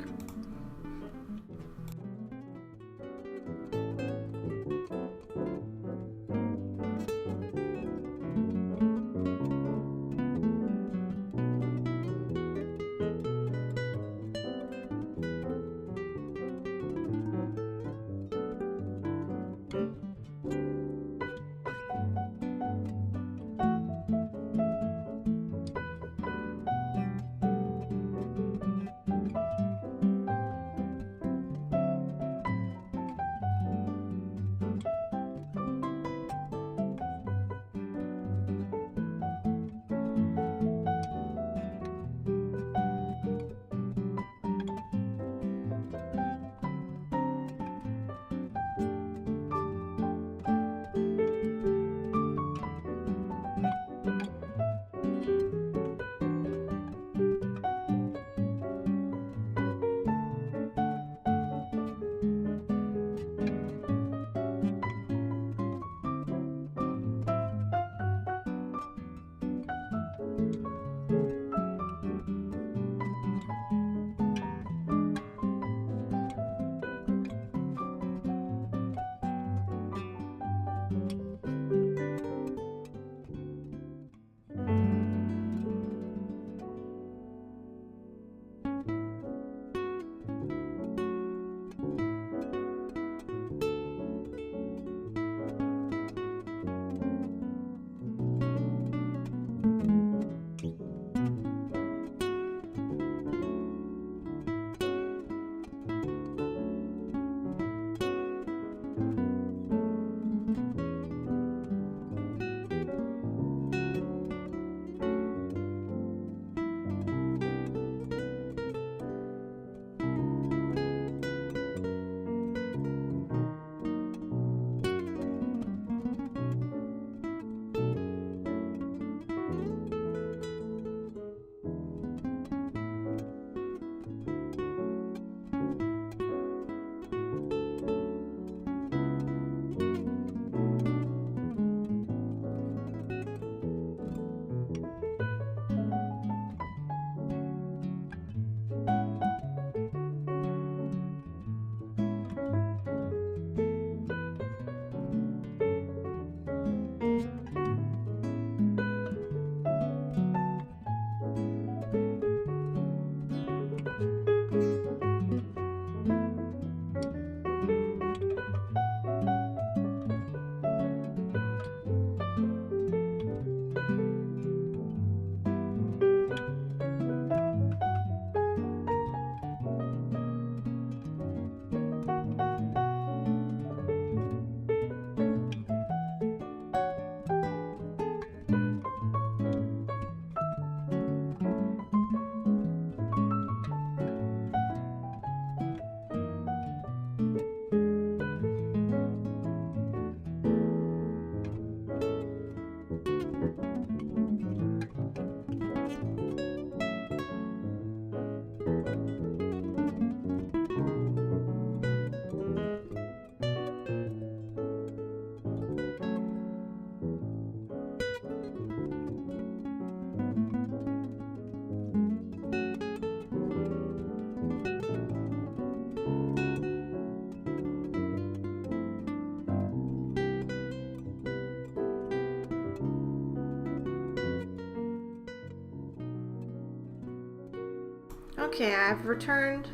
Okay, I've returned.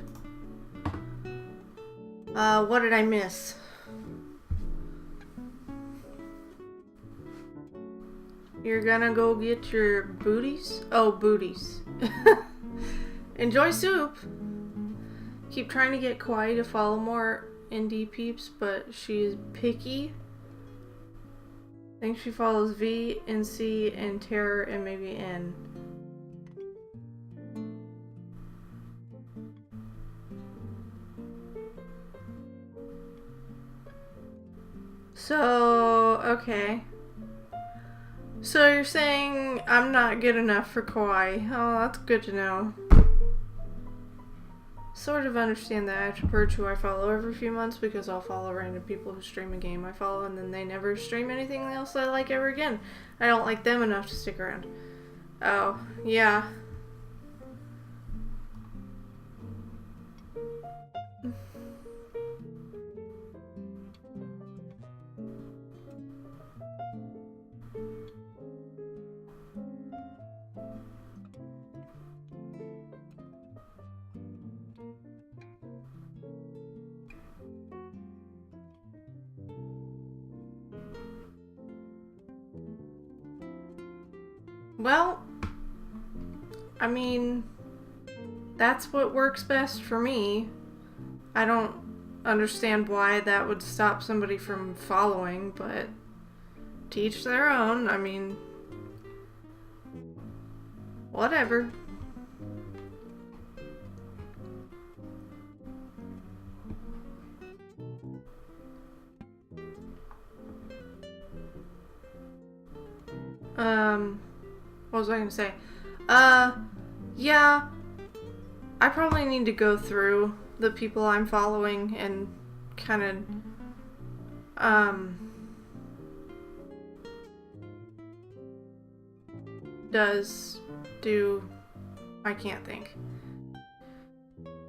What did I miss? You're gonna go get your booties? Oh, booties. Enjoy soup! Keep trying to get Kawaii to follow more indie peeps, but she's picky. Think she follows V, NC, and Terror, and maybe N. So, okay. So you're saying I'm not good enough for Kawaii. Oh, that's good to know. Sort of understand that I have to purge who I follow every few months because I'll follow random people who stream a game I follow and then they never stream anything else I like ever again. I don't like them enough to stick around. Oh, yeah. Well, I mean, that's what works best for me. I don't understand why that would stop somebody from following, but to each their own. I mean, whatever. What was I gonna say? Yeah, I probably need to go through the people I'm following and kind of, I can't think.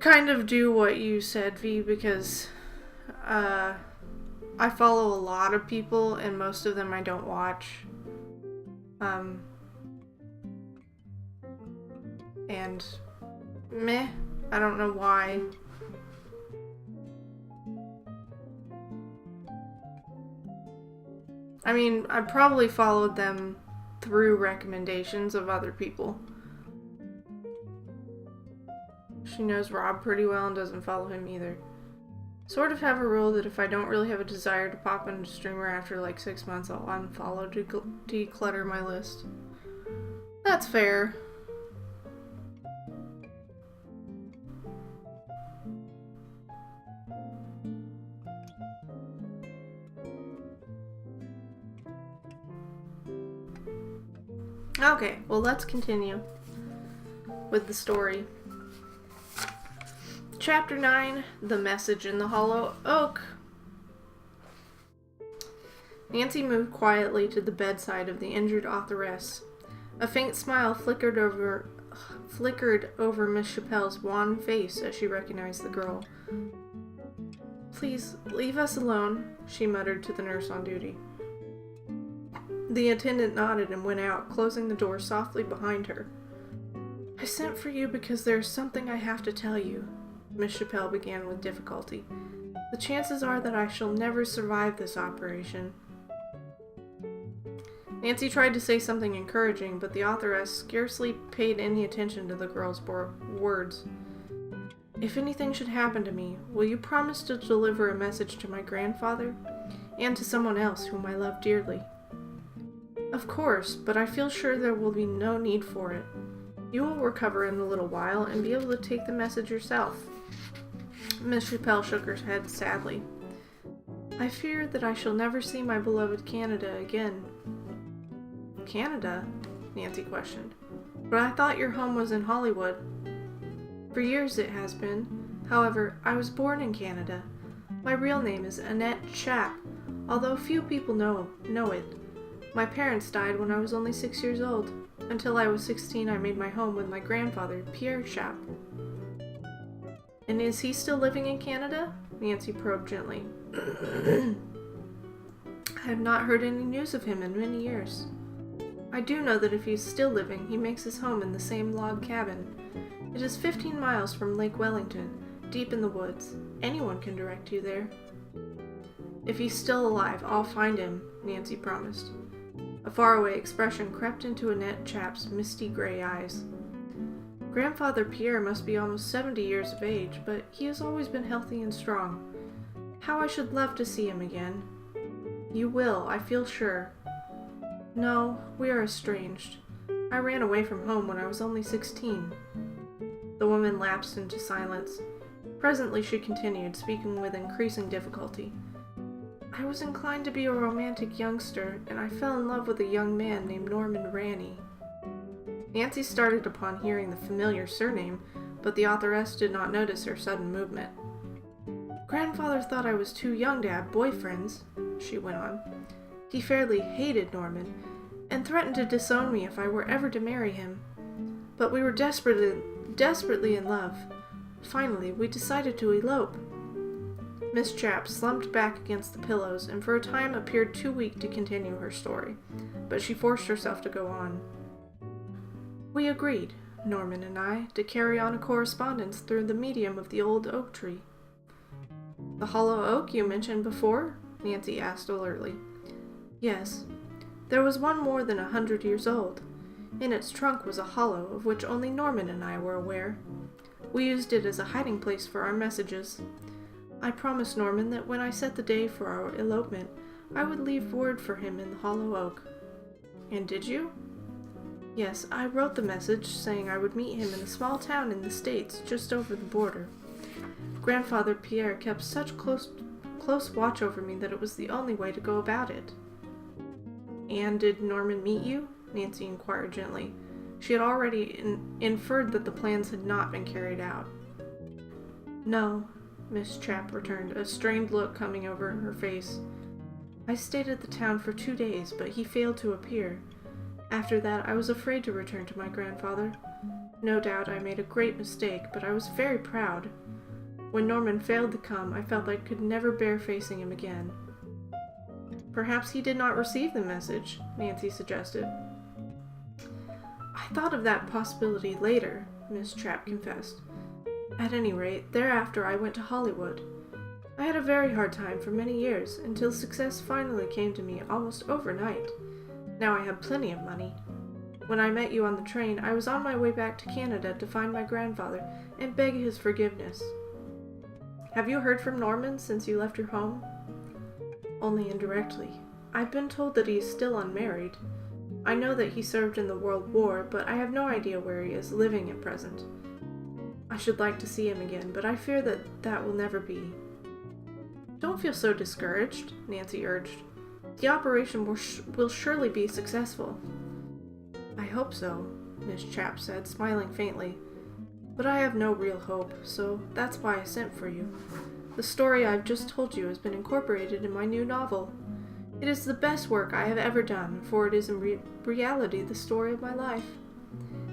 Kind of do what you said, V, because, I follow a lot of people and most of them I don't watch. And meh, I don't know why. I mean, I probably followed them through recommendations of other people. She knows Rob pretty well and doesn't follow him either. Sort of have a rule that if I don't really have a desire to pop into streamer after like 6 months, I'll unfollow to declutter my list. That's fair. Okay, well let's continue with the story. Chapter 9, The Message in the Hollow Oak. Nancy moved quietly to the bedside of the injured authoress. A faint smile flickered over Miss Chappelle's wan face as she recognized the girl. "Please, leave us alone," she muttered to the nurse on duty. The attendant nodded and went out, closing the door softly behind her. "I sent for you because there is something I have to tell you," Miss Chappelle began with difficulty. "The chances are that I shall never survive this operation." Nancy tried to say something encouraging, but the authoress scarcely paid any attention to the girl's words. "If anything should happen to me, will you promise to deliver a message to my grandfather? And to someone else whom I love dearly?" "Of course, but I feel sure there will be no need for it. You will recover in a little while and be able to take the message yourself." Miss Chappelle shook her head sadly. "I fear that I shall never see my beloved Canada again." "Canada?" Nancy questioned. "But I thought your home was in Hollywood." "For years it has been. However, I was born in Canada. My real name is Annette Chapp, although few people know it. My parents died when I was only 6 years old. Until I was 16, I made my home with my grandfather, Pierre Chapp." "And is he still living in Canada?" Nancy probed gently. "I have not heard any news of him in many years. I do know that if he is still living, he makes his home in the same log cabin. It is 15 miles from Lake Wellington, deep in the woods. Anyone can direct you there. If he's still alive, I'll find him, Nancy promised. A faraway expression crept into Annette Chap's misty gray eyes. Grandfather Pierre must be almost 70 years of age, but he has always been healthy and strong. How I should love to see him again. You will, I feel sure. No, we are estranged. I ran away from home when I was only 16. The woman lapsed into silence. Presently she continued, speaking with increasing difficulty. I was inclined to be a romantic youngster, and I fell in love with a young man named Norman Ranney. Nancy started upon hearing the familiar surname, but the authoress did not notice her sudden movement. Grandfather thought I was too young to have boyfriends, she went on. He fairly hated Norman, and threatened to disown me if I were ever to marry him. But we were desperately in love. Finally, we decided to elope. Miss Chap slumped back against the pillows and for a time appeared too weak to continue her story, but she forced herself to go on. We agreed, Norman and I, to carry on a correspondence through the medium of the old oak tree. The hollow oak you mentioned before? Nancy asked alertly. Yes. There was one more than 100 years old. In its trunk was a hollow of which only Norman and I were aware. We used it as a hiding place for our messages. I promised Norman that when I set the day for our elopement, I would leave word for him in the hollow oak. And did you? Yes, I wrote the message saying I would meet him in a small town in the States just over the border. Grandfather Pierre kept such close watch over me that it was the only way to go about it. And did Norman meet you? Nancy inquired gently. She had already inferred that the plans had not been carried out. No, Miss Chap returned, a strained look coming over her face. I stayed at the town for 2 days, but he failed to appear. After that, I was afraid to return to my grandfather. No doubt I made a great mistake, but I was very proud. When Norman failed to come, I felt I could never bear facing him again. Perhaps he did not receive the message, Nancy suggested. I thought of that possibility later, Miss Chap confessed. At any rate, thereafter I went to Hollywood. I had a very hard time for many years, until success finally came to me almost overnight. Now I have plenty of money. When I met you on the train, I was on my way back to Canada to find my grandfather and beg his forgiveness. Have you heard from Norman since you left your home? Only indirectly. I've been told that he is still unmarried. I know that he served in the World War, but I have no idea where he is living at present. I should like to see him again, but I fear that will never be. Don't feel so discouraged, Nancy urged. The operation will surely be successful. I hope so, Miss Chap said, smiling faintly. But I have no real hope, so that's why I sent for you. The story I've just told you has been incorporated in my new novel. It is the best work I have ever done, for it is in reality the story of my life.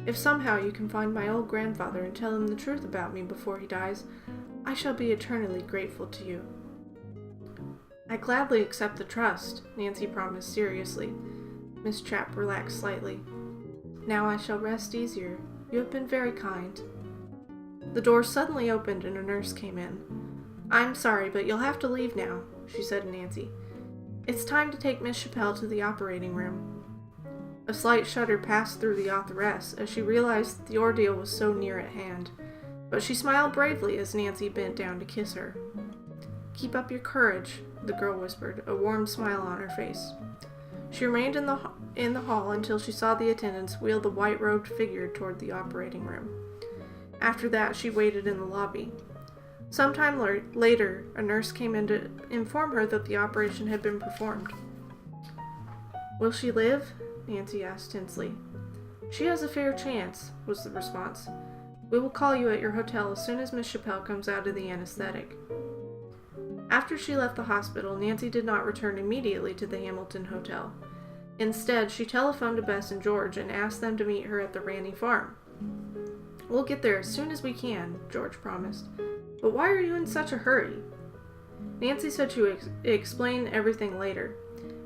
If somehow you can find my old grandfather and tell him the truth about me before he dies, I shall be eternally grateful to you. I gladly accept the trust, Nancy promised seriously. Miss Chap relaxed slightly. Now I shall rest easier. You have been very kind. The door suddenly opened and a nurse came in. I'm sorry, but you'll have to leave now, she said to Nancy. It's time to take Miss Chappelle to the operating room. A slight shudder passed through the authoress as she realized that the ordeal was so near at hand, but she smiled bravely as Nancy bent down to kiss her. Keep up your courage, the girl whispered, a warm smile on her face. She remained in the hall until she saw the attendants wheel the white-robed figure toward the operating room. After that, she waited in the lobby. Sometime later, a nurse came in to inform her that the operation had been performed. Will she live? Nancy asked tensely. She has a fair chance, was the response. We will call you at your hotel as soon as Miss Chappelle comes out of the anesthetic. After she left the hospital, Nancy did not return immediately to the Hamilton Hotel. Instead, she telephoned to Bess and George and asked them to meet her at the Ranney farm. We'll get there as soon as we can, George promised. But why are you in such a hurry? Nancy said she would explain everything later.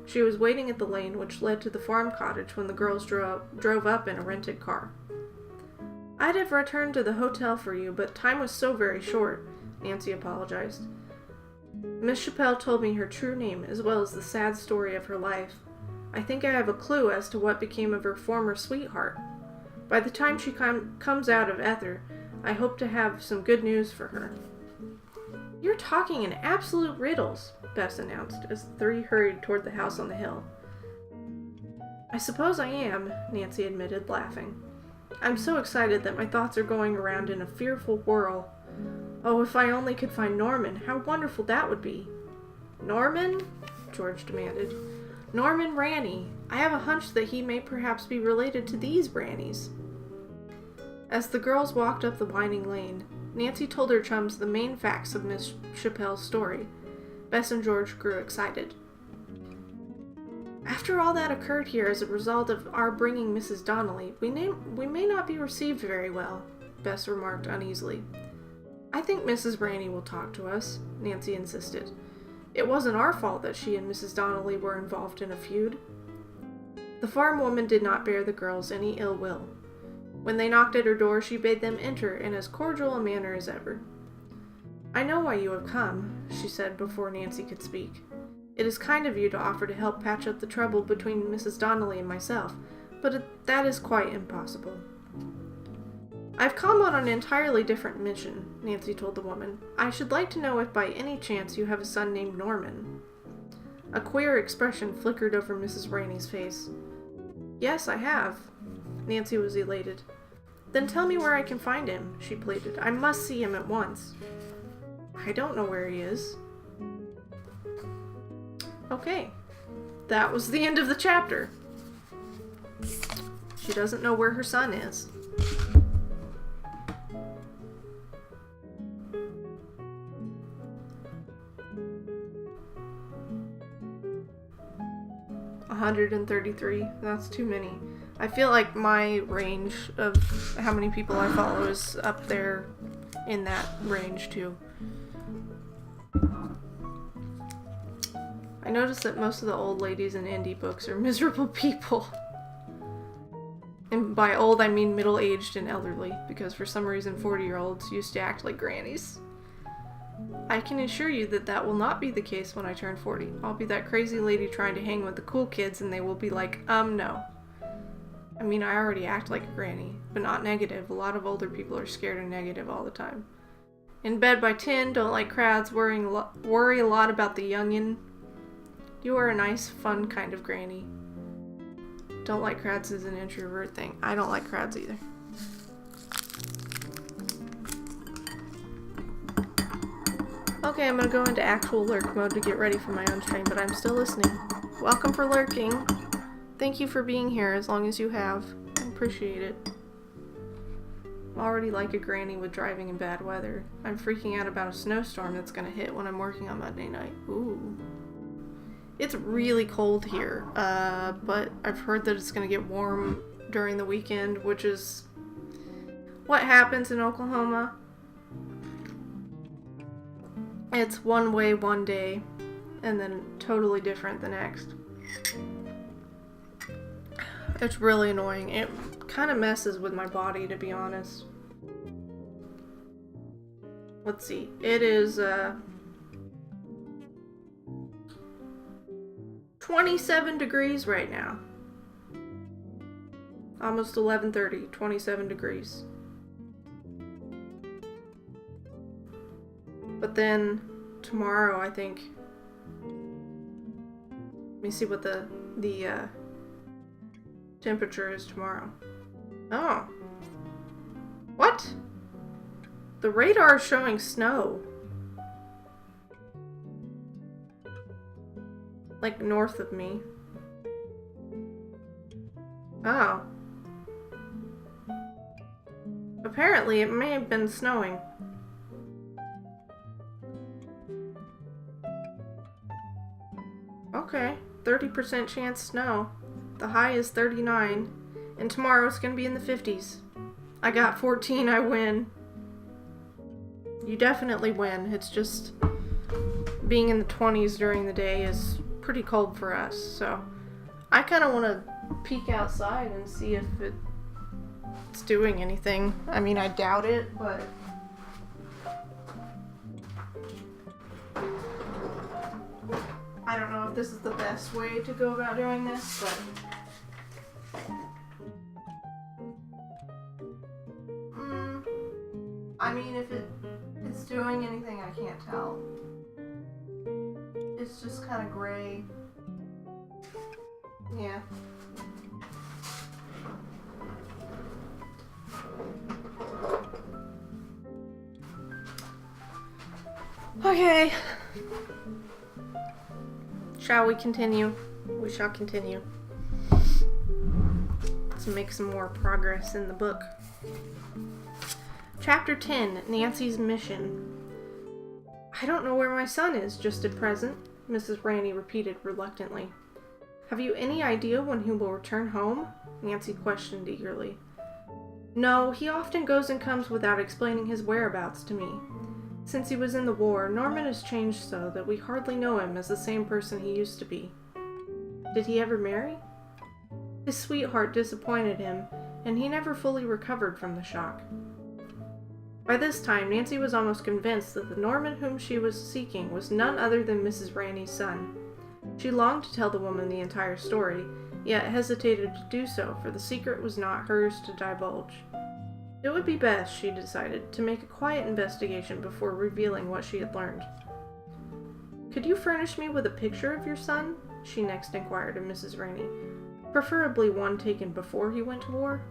She was waiting at the lane which led to the farm cottage when the girls drove up in a rented car. I'd have returned to the hotel for you, but time was so very short, Nancy apologized. Miss Chappelle told me her true name, as well as the sad story of her life. I think I have a clue as to what became of her former sweetheart. By the time she comes out of ether, I hope to have some good news for her. You're talking in absolute riddles, Bess announced, as the three hurried toward the house on the hill. I suppose I am, Nancy admitted, laughing. I'm so excited that my thoughts are going around in a fearful whirl. Oh, if I only could find Norman, how wonderful that would be. Norman? George demanded. Norman Ranney. I have a hunch that he may perhaps be related to these Brannies. As the girls walked up the winding lane, Nancy told her chums the main facts of Miss Chappelle's story. Bess and George grew excited. After all that occurred here as a result of our bringing Mrs. Donnelly, we may not be received very well, Bess remarked uneasily. I think Mrs. Ranney will talk to us, Nancy insisted. It wasn't our fault that she and Mrs. Donnelly were involved in a feud. The farm woman did not bear the girls any ill will. When they knocked at her door, she bade them enter in as cordial a manner as ever. I know why you have come, she said before Nancy could speak. It is kind of you to offer to help patch up the trouble between Mrs. Donnelly and myself, but that is quite impossible. I've come on an entirely different mission, Nancy told the woman. I should like to know if by any chance you have a son named Norman. A queer expression flickered over Mrs. Rainey's face. Yes, I have. Nancy was elated. Then tell me where I can find him, she pleaded. I must see him at once. I don't know where he is. Okay. That was the end of the chapter. She doesn't know where her son is. $133. That's too many. I feel like my range of how many people I follow is up there in that range too. I noticed that most of the old ladies in indie books are miserable people. And by old, I mean middle-aged and elderly, because for some reason 40-year-olds used to act like grannies. I can assure you that that will not be the case when I turn 40. I'll be that crazy lady trying to hang with the cool kids and they will be like, no. I mean, I already act like a granny, but not negative. A lot of older people are scared and negative all the time. In bed by 10, don't like crowds, worry a lot about the youngin'. You are a nice, fun kind of granny. Don't like crowds is an introvert thing. I don't like crowds either. Okay, I'm gonna go into actual lurk mode to get ready for my own stream, but I'm still listening. Welcome for lurking. Thank you for being here as long as you have. I appreciate it. I'm already like a granny with driving in bad weather. I'm freaking out about a snowstorm that's gonna hit when I'm working on Monday night. Ooh. It's really cold here, but I've heard that it's gonna get warm during the weekend, which is what happens in Oklahoma. It's one way one day, and then totally different the next. It's really annoying. It kind of messes with my body, to be honest. Let's see. It is, 27 degrees right now. Almost 11:30, 27 degrees. But then tomorrow, I think. Let me see what the temperature is tomorrow. Oh. What? The radar is showing snow. Like north of me. Oh. Apparently it may have been snowing. Okay, 30% chance snow. The high is 39, and tomorrow it's gonna be in the 50s. I got 14, I win. You definitely win. It's just being in the 20s during the day is pretty cold for us, so I kind of want to peek outside and see if it it's doing anything. I mean, I doubt it, but... I don't know if this is the best way to go about doing this, but... I mean, if it's doing anything, I can't tell. It's just kind of gray. Yeah. Okay. Shall we continue? We shall continue. Let's make some more progress in the book. Chapter 10, Nancy's Mission. I don't know where my son is just at present, Mrs. Rainey repeated reluctantly. Have you any idea when he will return home? Nancy questioned eagerly. No, he often goes and comes without explaining his whereabouts to me. Since he was in the war, Norman has changed so that we hardly know him as the same person he used to be. Did he ever marry? His sweetheart disappointed him, and he never fully recovered from the shock. By this time, Nancy was almost convinced that the Norman whom she was seeking was none other than Mrs. Rainey's son. She longed to tell the woman the entire story, yet hesitated to do so, for the secret was not hers to divulge. It would be best, she decided, to make a quiet investigation before revealing what she had learned. Could you furnish me with a picture of your son? She next inquired of Mrs. Rainey. Preferably one taken before he went to war.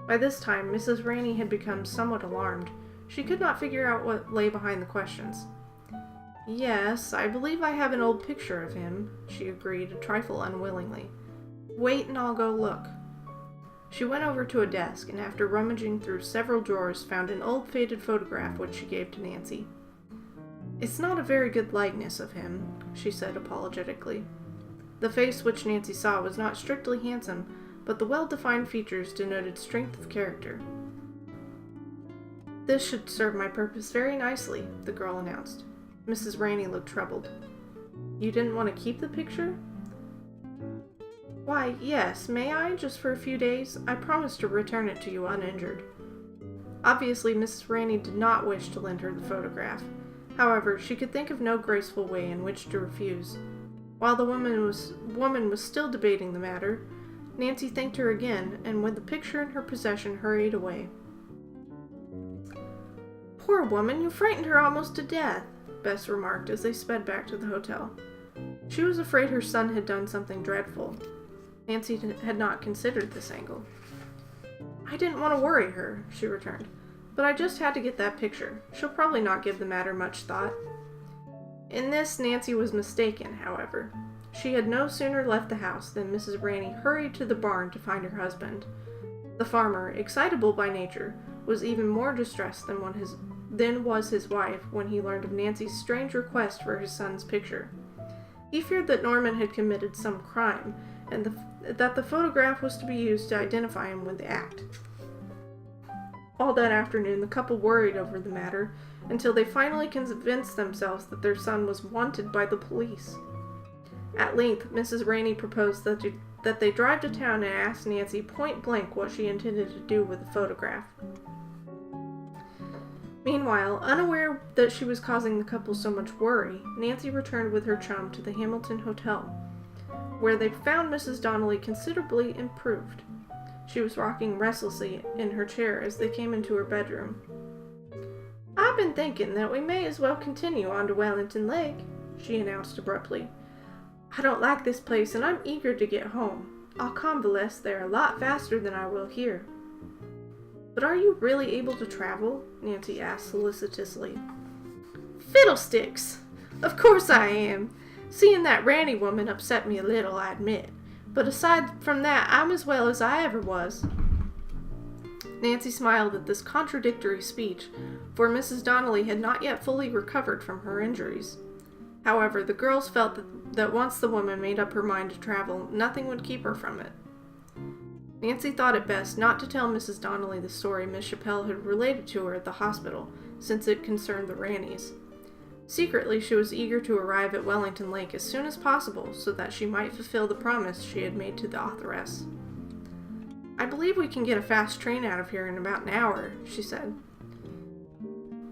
By this time, Mrs. Rainey had become somewhat alarmed. She could not figure out what lay behind the questions. Yes, I believe I have an old picture of him, she agreed, a trifle unwillingly. Wait and I'll go look. She went over to a desk and after rummaging through several drawers found an old faded photograph which she gave to Nancy. It's not a very good likeness of him, she said apologetically. The face which Nancy saw was not strictly handsome, but the well-defined features denoted strength of character. This should serve my purpose very nicely, the girl announced. Mrs. Rainey looked troubled. You didn't want to keep the picture? Why, yes, may I, just for a few days? I promised to return it to you uninjured. Obviously, Mrs. Rainey did not wish to lend her the photograph. However, she could think of no graceful way in which to refuse. While the woman was still debating the matter, Nancy thanked her again, and with the picture in her possession, hurried away. Poor woman, you frightened her almost to death, Bess remarked as they sped back to the hotel. She was afraid her son had done something dreadful. Nancy had not considered this angle. I didn't want to worry her, she returned, but I just had to get that picture. She'll probably not give the matter much thought. In this, Nancy was mistaken, however. She had no sooner left the house than Mrs. Rainey hurried to the barn to find her husband. The farmer, excitable by nature, was even more distressed than was his wife when he learned of Nancy's strange request for his son's picture. He feared that Norman had committed some crime, and that the photograph was to be used to identify him with the act. All that afternoon, the couple worried over the matter, until they finally convinced themselves that their son was wanted by the police. At length, Mrs. Rainey proposed that they drive to town and ask Nancy point-blank what she intended to do with the photograph. Meanwhile, unaware that she was causing the couple so much worry, Nancy returned with her chum to the Hamilton Hotel, where they found Mrs. Donnelly considerably improved. She was rocking restlessly in her chair as they came into her bedroom. I've been thinking that we may as well continue on to Wellington Lake, she announced abruptly. I don't like this place and I'm eager to get home. I'll convalesce there a lot faster than I will here. But are you really able to travel? Nancy asked solicitously. Fiddlesticks! Of course I am. Seeing that Randy woman upset me a little, I admit. But aside from that, I'm as well as I ever was. Nancy smiled at this contradictory speech, for Mrs. Donnelly had not yet fully recovered from her injuries. However, the girls felt that once the woman made up her mind to travel, nothing would keep her from it. Nancy thought it best not to tell Mrs. Donnelly the story Miss Chappelle had related to her at the hospital, since it concerned the Rannies. Secretly, she was eager to arrive at Wellington Lake as soon as possible, so that she might fulfill the promise she had made to the authoress. I believe we can get a fast train out of here in about an hour, she said.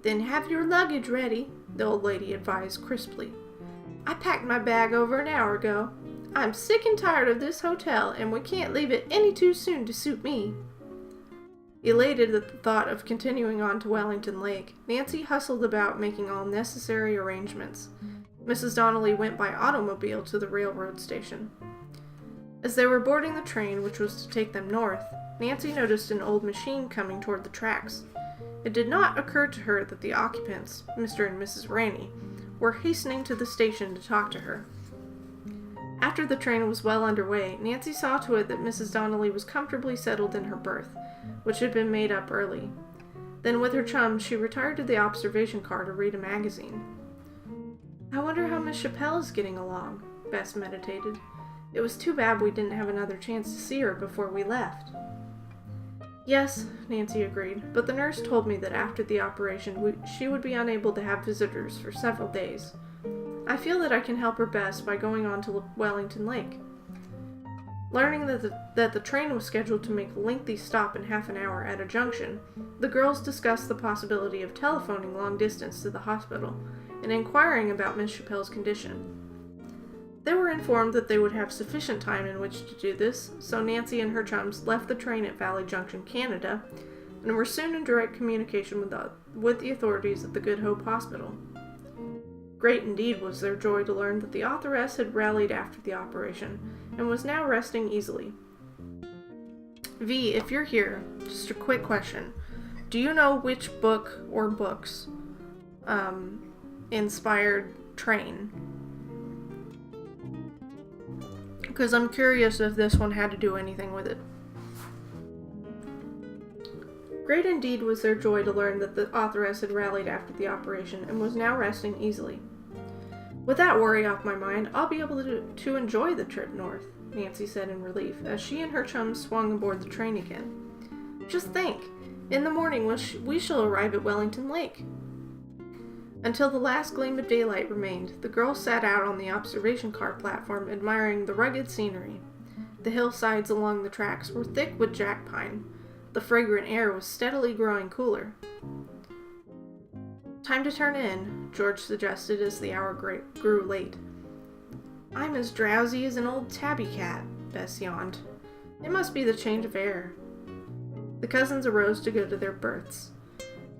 Then have your luggage ready, the old lady advised crisply. I packed my bag over an hour ago. I'm sick and tired of this hotel, and we can't leave it any too soon to suit me. Elated at the thought of continuing on to Wellington Lake, Nancy hustled about making all necessary arrangements. Mrs. Donnelly went by automobile to the railroad station. As they were boarding the train, which was to take them north, Nancy noticed an old machine coming toward the tracks. It did not occur to her that the occupants, Mr. and Mrs. Rainey, were hastening to the station to talk to her. After the train was well underway, Nancy saw to it that Mrs. Donnelly was comfortably settled in her berth, which had been made up early. Then with her chums, she retired to the observation car to read a magazine. I wonder how Miss Chappelle is getting along, Bess meditated. It was too bad we didn't have another chance to see her before we left. Yes, Nancy agreed, but the nurse told me that after the operation she would be unable to have visitors for several days. I feel that I can help her best by going on to Wellington Lake. Learning that the train was scheduled to make a lengthy stop in half an hour at a junction, the girls discussed the possibility of telephoning long distance to the hospital and inquiring about Miss Chappelle's condition. They were informed that they would have sufficient time in which to do this, so Nancy and her chums left the train at Valley Junction, Canada, and were soon in direct communication with the authorities at the Good Hope Hospital. Great indeed was their joy to learn that the authoress had rallied after the operation, and was now resting easily. V, if you're here, just a quick question. Do you know which book or books inspired Train? Because I'm curious if this one had to do anything with it. Great indeed was their joy to learn that the authoress had rallied after the operation and was now resting easily. With that worry off my mind, I'll be able to enjoy the trip north, Nancy said in relief, as she and her chums swung aboard the train again. Just think, in the morning we shall arrive at Wellington Lake. Until the last gleam of daylight remained, the girls sat out on the observation car platform admiring the rugged scenery. The hillsides along the tracks were thick with jack pine. The fragrant air was steadily growing cooler. Time to turn in, George suggested as the hour grew late. I'm as drowsy as an old tabby cat, Bess yawned. It must be the change of air. The cousins arose to go to their berths.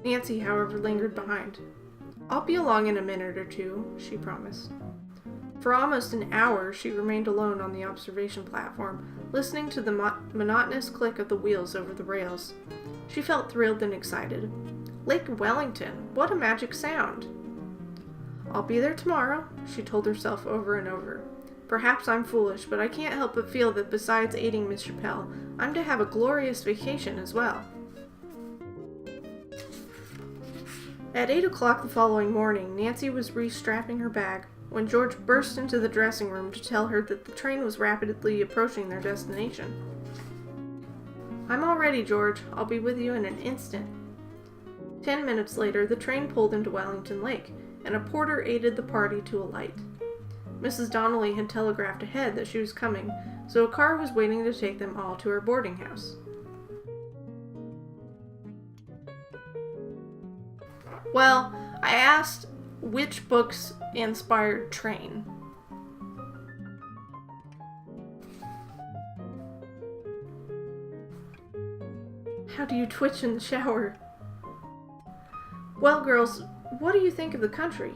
Nancy, however, lingered behind. I'll be along in a minute or two, she promised. For almost an hour, she remained alone on the observation platform, listening to the monotonous click of the wheels over the rails. She felt thrilled and excited. Lake Wellington, what a magic sound! I'll be there tomorrow, she told herself over and over. Perhaps I'm foolish, but I can't help but feel that besides aiding Miss Chappelle, I'm to have a glorious vacation as well. At 8 o'clock the following morning, Nancy was restrapping her bag when George burst into the dressing room to tell her that the train was rapidly approaching their destination. I'm all ready, George. I'll be with you in an instant. 10 minutes later, the train pulled into Wellington Lake, and a porter aided the party to alight. Mrs. Donnelly had telegraphed ahead that she was coming, so a car was waiting to take them all to her boarding house. Well, I asked which books inspired Train. How do you twitch in the shower? Well, girls, what do you think of the country?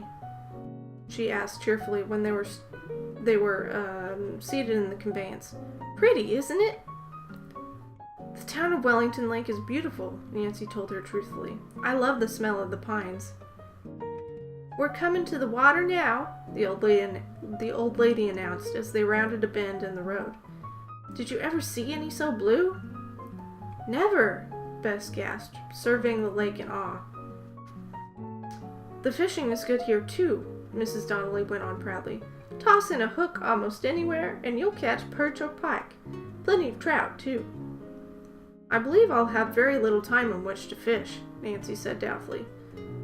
She asked cheerfully when they were seated in the conveyance. Pretty, isn't it? The town of Wellington Lake is beautiful, Nancy told her truthfully. I love the smell of the pines. We're coming to the water now, the old lady announced as they rounded a bend in the road. Did you ever see any so blue? Never, Bess gasped, surveying the lake in awe. The fishing is good here too, Mrs. Donnelly went on proudly. Toss in a hook almost anywhere, and you'll catch perch or pike. Plenty of trout, too. I believe I'll have very little time in which to fish, Nancy said doubtfully.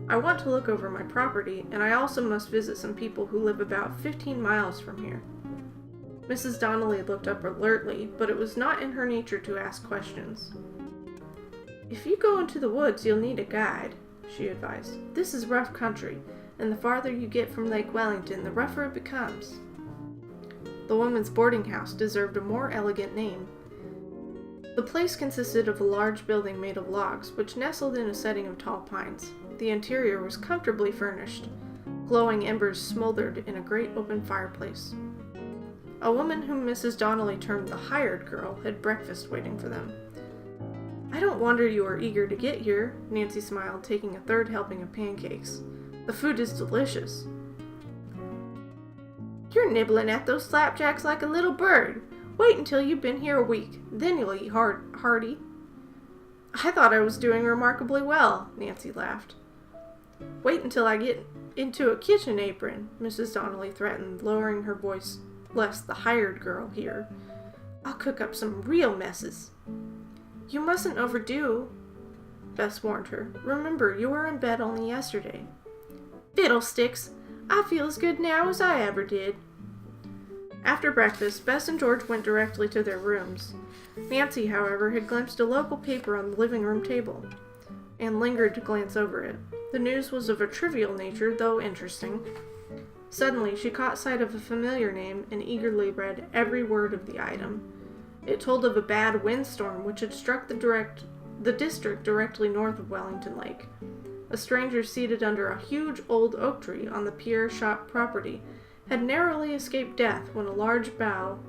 I want to look over my property, and I also must visit some people who live about 15 miles from here. Mrs. Donnelly looked up alertly, but it was not in her nature to ask questions. "If you go into the woods, you'll need a guide," she advised. "This is rough country, and the farther you get from Lake Wellington, the rougher it becomes." The woman's boarding house deserved a more elegant name. The place consisted of a large building made of logs, which nestled in a setting of tall pines. The interior was comfortably furnished. Glowing embers smoldered in a great open fireplace. A woman whom Mrs. Donnelly termed the hired girl had breakfast waiting for them. "I don't wonder you are eager to get here," Nancy smiled, taking a third helping of pancakes. "The food is delicious." "You're nibbling at those slapjacks like a little bird. Wait until you've been here a week. Then you'll eat hearty." "I thought I was doing remarkably well," Nancy laughed. "Wait until I get into a kitchen apron," Mrs. Donnelly threatened, lowering her voice lest the hired girl hear. "I'll cook up some real messes." "You mustn't overdo," Bess warned her. "Remember, you were in bed only yesterday." "Fiddlesticks! I feel as good now as I ever did." After breakfast, Bess and George went directly to their rooms. Nancy, however, had glimpsed a local paper on the living room table and lingered to glance over it. The news was of a trivial nature, though interesting. Suddenly, she caught sight of a familiar name and eagerly read every word of the item. It told of a bad windstorm which had struck the district directly north of Wellington Lake. A stranger seated under a huge old oak tree on the Pierre Shop property had narrowly escaped death when a large bough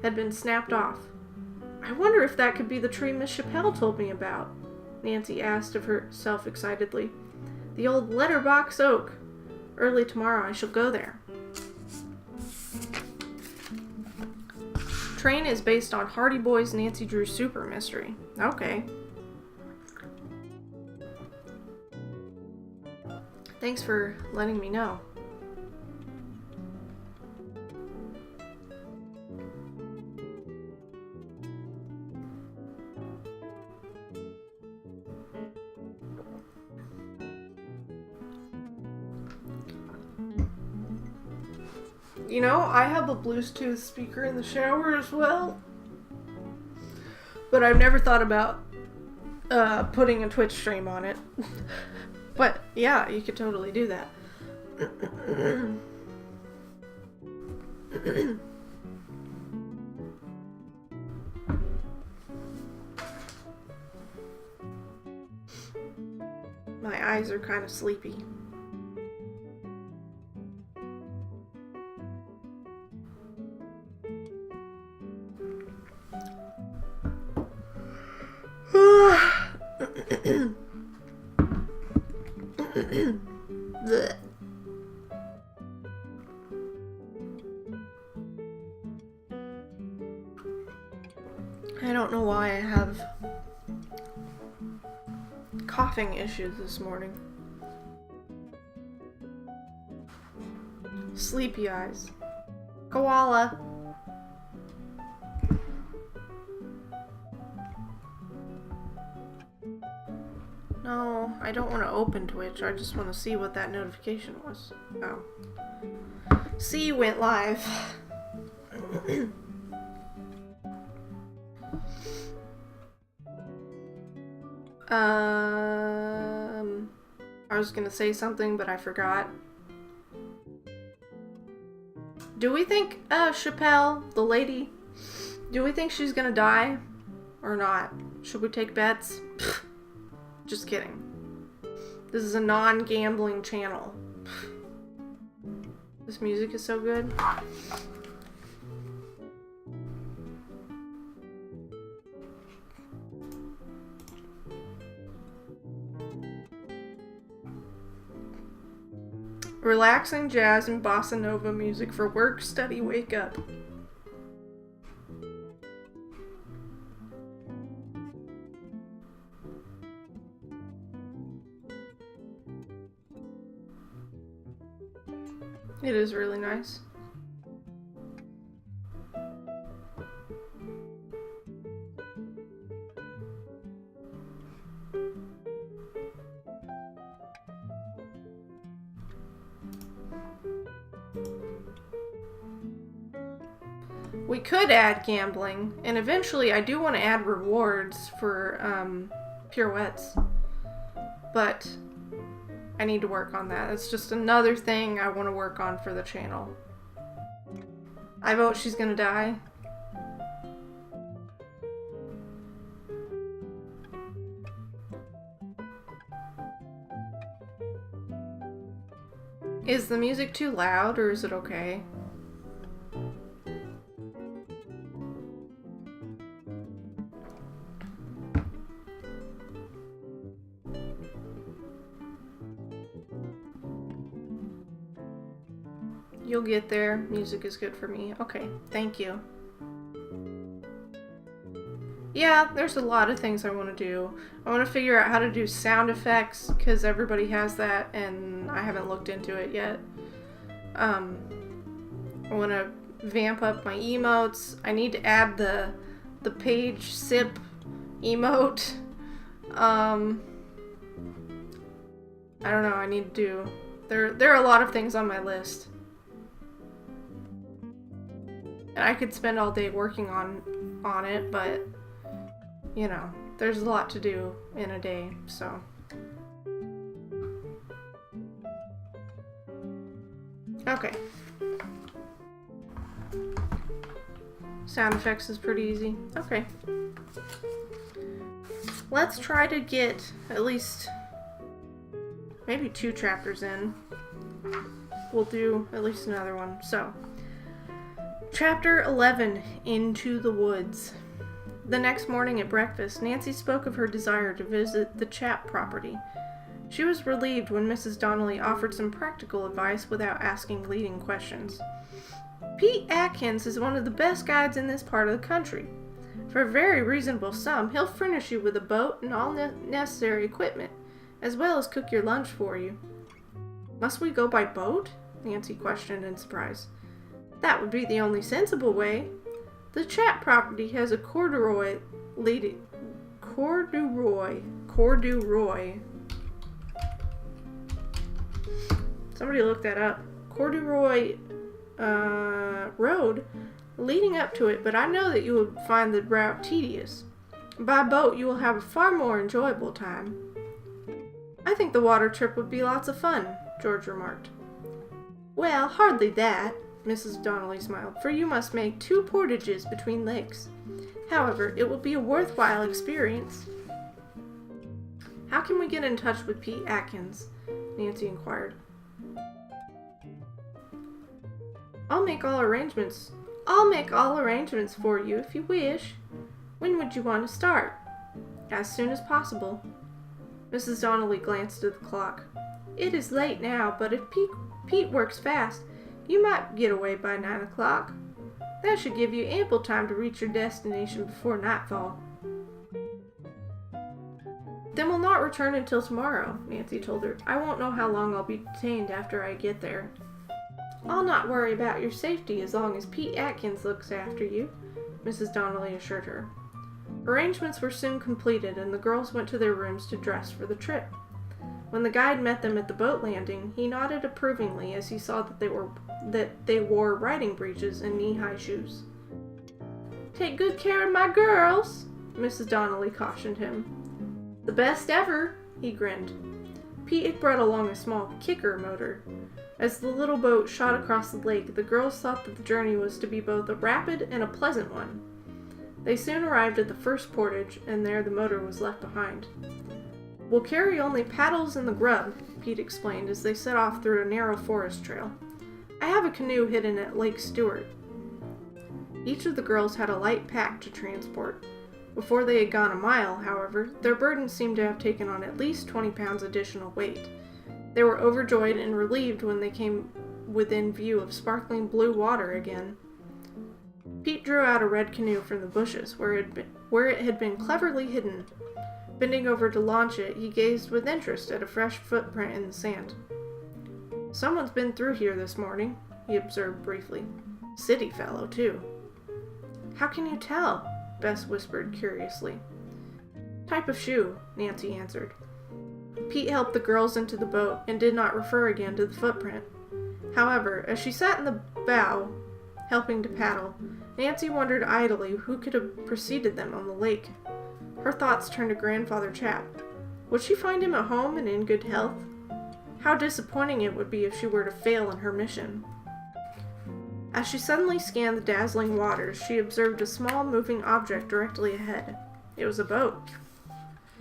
had been snapped off. "I wonder if that could be the tree Miss Chappelle told me about," Nancy asked of herself excitedly. "The old letterbox oak. Early tomorrow I shall go there." Train is based on Hardy Boys' Nancy Drew super mystery. Okay. Thanks for letting me know. You know, I have a Bluetooth speaker in the shower as well, but I've never thought about putting a Twitch stream on it. But yeah, you could totally do that. My eyes are kind of sleepy. I don't know why I have coughing issues this morning. Sleepy eyes. Koala. No, I don't want to open Twitch. I just want to see what that notification was. Oh. See, went live. I was gonna say something, but I forgot. Do we think, Chappelle, the lady, do we think she's gonna die? Or not? Should we take bets? Just kidding. This is a non-gambling channel. This music is so good. Relaxing jazz and bossa nova music for work, study, wake up. It is really nice. We could add gambling, and eventually I do want to add rewards for pirouettes, but I need to work on that. It's just another thing I want to work on for the channel. I vote she's gonna die. Is the music too loud, or is it okay? You'll get there. Music is good for me. Okay, thank you. Yeah, there's a lot of things I want to do. I want to figure out how to do sound effects, because everybody has that, and I haven't looked into it yet. I want to vamp up my emotes. I need to add the page sip emote. I don't know, I need to do... There are a lot of things on my list. And I could spend all day working on it, but, you know, there's a lot to do in a day, so. Okay. Sound effects is pretty easy. Okay. Let's try to get at least maybe 2 chapters in. We'll do at least another one. So, Chapter 11, Into the Woods. The next morning at breakfast, Nancy spoke of her desire to visit the Chap property. She was relieved when Mrs. Donnelly offered some practical advice without asking leading questions. Pete Atkins is one of the best guides in this part of the country. For a very reasonable sum, he'll furnish you with a boat and all necessary equipment, as well as cook your lunch for you. Must we go by boat? Nancy questioned in surprise. That would be the only sensible way. The Chap property has a corduroy. Somebody look that up. Corduroy road leading up to it, but I know that you will find the route tedious. By boat, you will have a far more enjoyable time. I think the water trip would be lots of fun, George remarked. Well, hardly that, Mrs. Donnelly smiled, for you must make 2 portages between lakes. However, it will be a worthwhile experience. How can we get in touch with Pete Atkins? Nancy inquired. I'll make all arrangements for you if you wish. When would you want to start? As soon as possible. Mrs. Donnelly glanced at the clock. It is late now, but if Pete works fast, you might get away by 9 o'clock. That should give you ample time to reach your destination before nightfall. Then we'll not return until tomorrow, Nancy told her. I won't know how long I'll be detained after I get there. I'll not worry about your safety as long as Pete Atkins looks after you, Mrs. Donnelly assured her. Arrangements were soon completed, and the girls went to their rooms to dress for the trip. When the guide met them at the boat landing, he nodded approvingly as he saw that they wore riding breeches and knee-high shoes. Take good care of my girls, Mrs. Donnelly cautioned him. The best ever, he grinned. Pete had brought along a small kicker motor. As the little boat shot across the lake, the girls thought that the journey was to be both a rapid and a pleasant one. They soon arrived at the first portage, and there the motor was left behind. We'll carry only paddles and the grub, Pete explained as they set off through a narrow forest trail. I have a canoe hidden at Lake Stewart. Each of the girls had a light pack to transport. Before they had gone a mile, however, their burdens seemed to have taken on at least 20 pounds additional weight. They were overjoyed and relieved when they came within view of sparkling blue water again. Pete drew out a red canoe from the bushes, where it had been cleverly hidden. Bending over to launch it, he gazed with interest at a fresh footprint in the sand. Someone's been through here this morning, he observed briefly. City fellow, too. How can you tell? Bess whispered curiously. Type of shoe, Nancy answered. Pete helped the girls into the boat and did not refer again to the footprint. However, as she sat in the bow, helping to paddle, Nancy wondered idly who could have preceded them on the lake. Her thoughts turned to Grandfather Chap. Would she find him at home and in good health? How disappointing it would be if she were to fail in her mission. As she suddenly scanned the dazzling waters, she observed a small moving object directly ahead. It was a boat.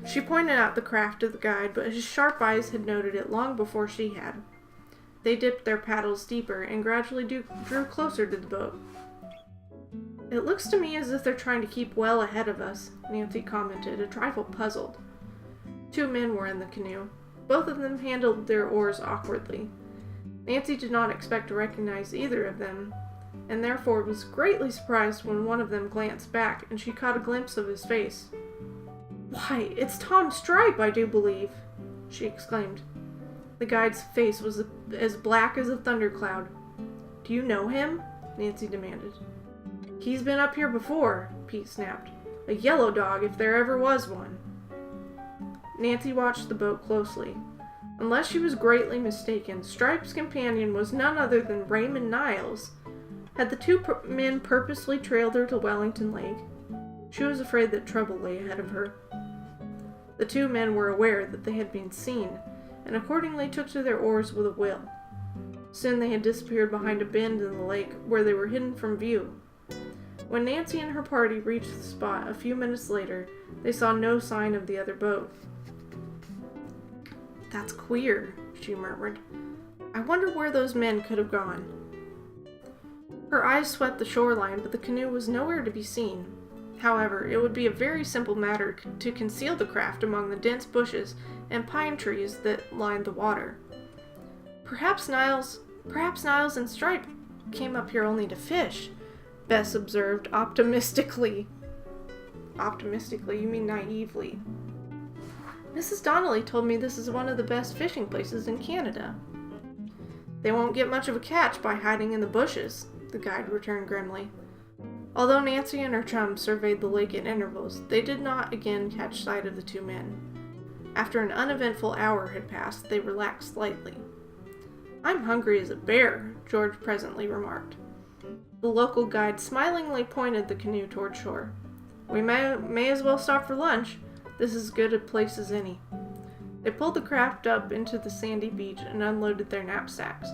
She pointed out the craft to the guide, but his sharp eyes had noted it long before she had. They dipped their paddles deeper and gradually drew closer to the boat. "It looks to me as if they're trying to keep well ahead of us," Nancy commented, a trifle puzzled. 2 men were in the canoe. Both of them handled their oars awkwardly. Nancy did not expect to recognize either of them, and therefore was greatly surprised when one of them glanced back and she caught a glimpse of his face. "Why, it's Tom Stripe, I do believe," she exclaimed. The guide's face was as black as a thundercloud. "Do you know him?" Nancy demanded. "He's been up here before," Pete snapped. "A yellow dog, if there ever was one." Nancy watched the boat closely. Unless she was greatly mistaken, Stripe's companion was none other than Raymond Niles. Had the 2 men purposely trailed her to Wellington Lake? She was afraid that trouble lay ahead of her. The 2 men were aware that they had been seen, and accordingly took to their oars with a will. Soon they had disappeared behind a bend in the lake, where they were hidden from view. When Nancy and her party reached the spot a few minutes later, they saw no sign of the other boat. "That's queer," she murmured. "I wonder where those men could have gone." Her eyes swept the shoreline, but the canoe was nowhere to be seen. However, it would be a very simple matter to conceal the craft among the dense bushes and pine trees that lined the water. Perhaps Niles and Stripe came up here only to fish," Bess observed optimistically. Optimistically, you mean naively. "Mrs. Donnelly told me this is one of the best fishing places in Canada." "They won't get much of a catch by hiding in the bushes," the guide returned grimly. Although Nancy and her chum surveyed the lake at intervals, they did not again catch sight of the 2 men. After an uneventful hour had passed, they relaxed slightly. "I'm hungry as a bear," George presently remarked. The local guide smilingly pointed the canoe toward shore. "We may as well stop for lunch. This is as good a place as any." They pulled the craft up into the sandy beach and unloaded their knapsacks.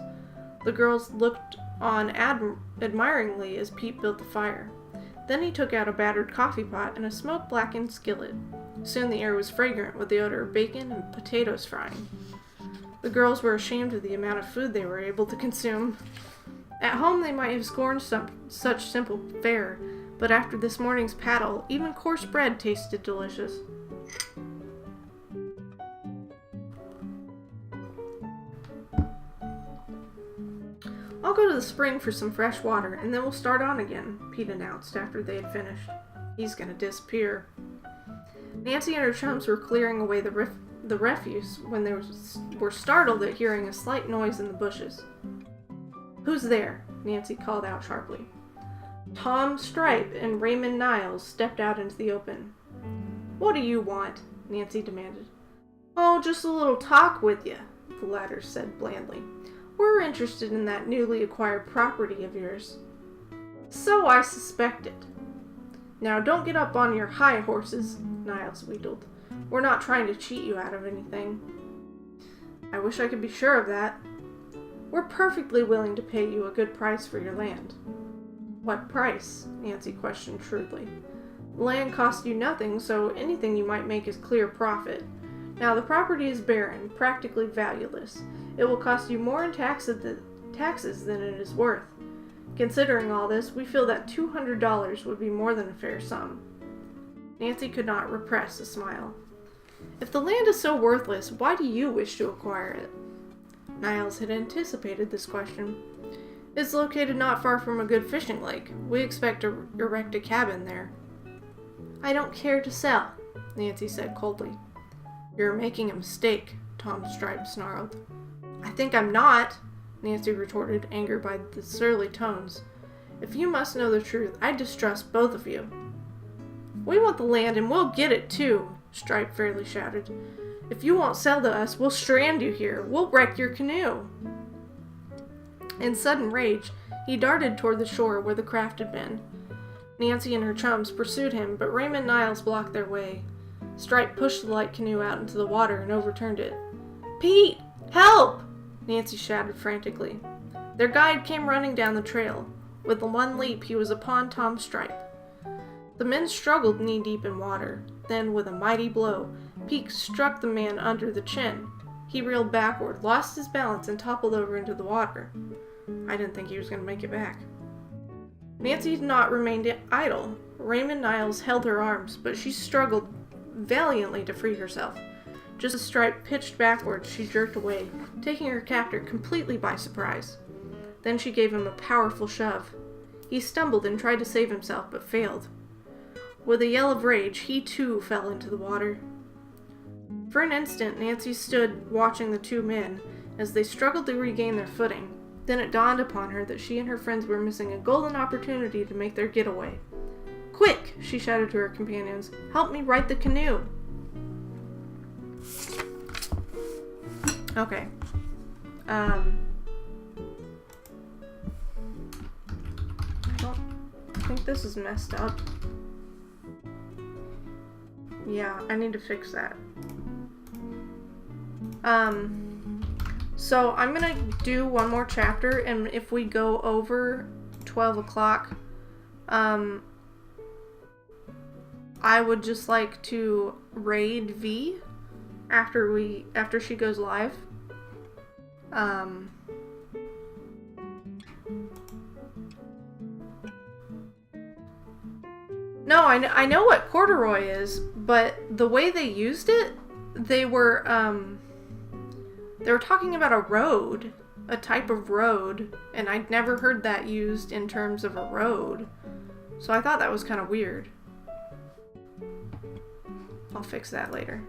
The girls looked on admiringly as Pete built the fire. Then he took out a battered coffee pot and a smoke-blackened skillet. Soon the air was fragrant with the odor of bacon and potatoes frying. The girls were ashamed of the amount of food they were able to consume. At home they might have scorned such simple fare, but after this morning's paddle, even coarse bread tasted delicious. "I'll go to the spring for some fresh water, and then we'll start on again," Pete announced after they had finished. "He's gonna disappear." Nancy and her chums were clearing away the refuse when they were startled at hearing a slight noise in the bushes. "Who's there?" Nancy called out sharply. Tom Stripe and Raymond Niles stepped out into the open. "What do you want?" Nancy demanded. "Oh, just a little talk with you," the latter said blandly. "We're interested in that newly acquired property of yours." "So I suspected." "Now don't get up on your high horses," Niles wheedled. "We're not trying to cheat you out of anything." "I wish I could be sure of that." "We're perfectly willing to pay you a good price for your land." "What price?" Nancy questioned shrewdly. "The land costs you nothing, so anything you might make is clear profit. Now the property is barren, practically valueless. It will cost you more in taxes than it is worth. Considering all this, we feel that $200 would be more than a fair sum." Nancy could not repress a smile. "If the land is so worthless, why do you wish to acquire it?" Niles had anticipated this question. "It's located not far from a good fishing lake. We expect to erect a cabin there." "I don't care to sell," Nancy said coldly. "You're making a mistake," Tom Stripe snarled. "I think I'm not," Nancy retorted, angered by the surly tones. "If you must know the truth, I distrust both of you." "We want the land and we'll get it too," Stripe fairly shouted. "If you won't sell to us, we'll strand you here. We'll wreck your canoe." In sudden rage, he darted toward the shore where the craft had been. Nancy and her chums pursued him, but Raymond Niles blocked their way. Stripe pushed the light canoe out into the water and overturned it. "Pete! Help!" Nancy shouted frantically. Their guide came running down the trail. With one leap, he was upon Tom Stripe. The men struggled knee-deep in water. Then, with a mighty blow, Pete struck the man under the chin. He reeled backward, lost his balance, and toppled over into the water. I didn't think he was going to make it back. Nancy had not remained idle. Raymond Niles held her arms, but she struggled valiantly to free herself. Just as Stripe pitched backwards, she jerked away, taking her captor completely by surprise. Then she gave him a powerful shove. He stumbled and tried to save himself, but failed. With a yell of rage, he too fell into the water. For an instant, Nancy stood watching the two men as they struggled to regain their footing. Then it dawned upon her that she and her friends were missing a golden opportunity to make their getaway. "Quick!" she shouted to her companions. "Help me right the canoe!" Okay. Well, I think this is messed up. Yeah, I need to fix that. So I'm gonna do one more chapter, and if we go over 12 o'clock, I would just like to raid V after she goes live. No, I know what corduroy is, but the way they used it, they were talking about a road, a type of road, and I'd never heard that used in terms of a road. So I thought that was kind of weird. I'll fix that later.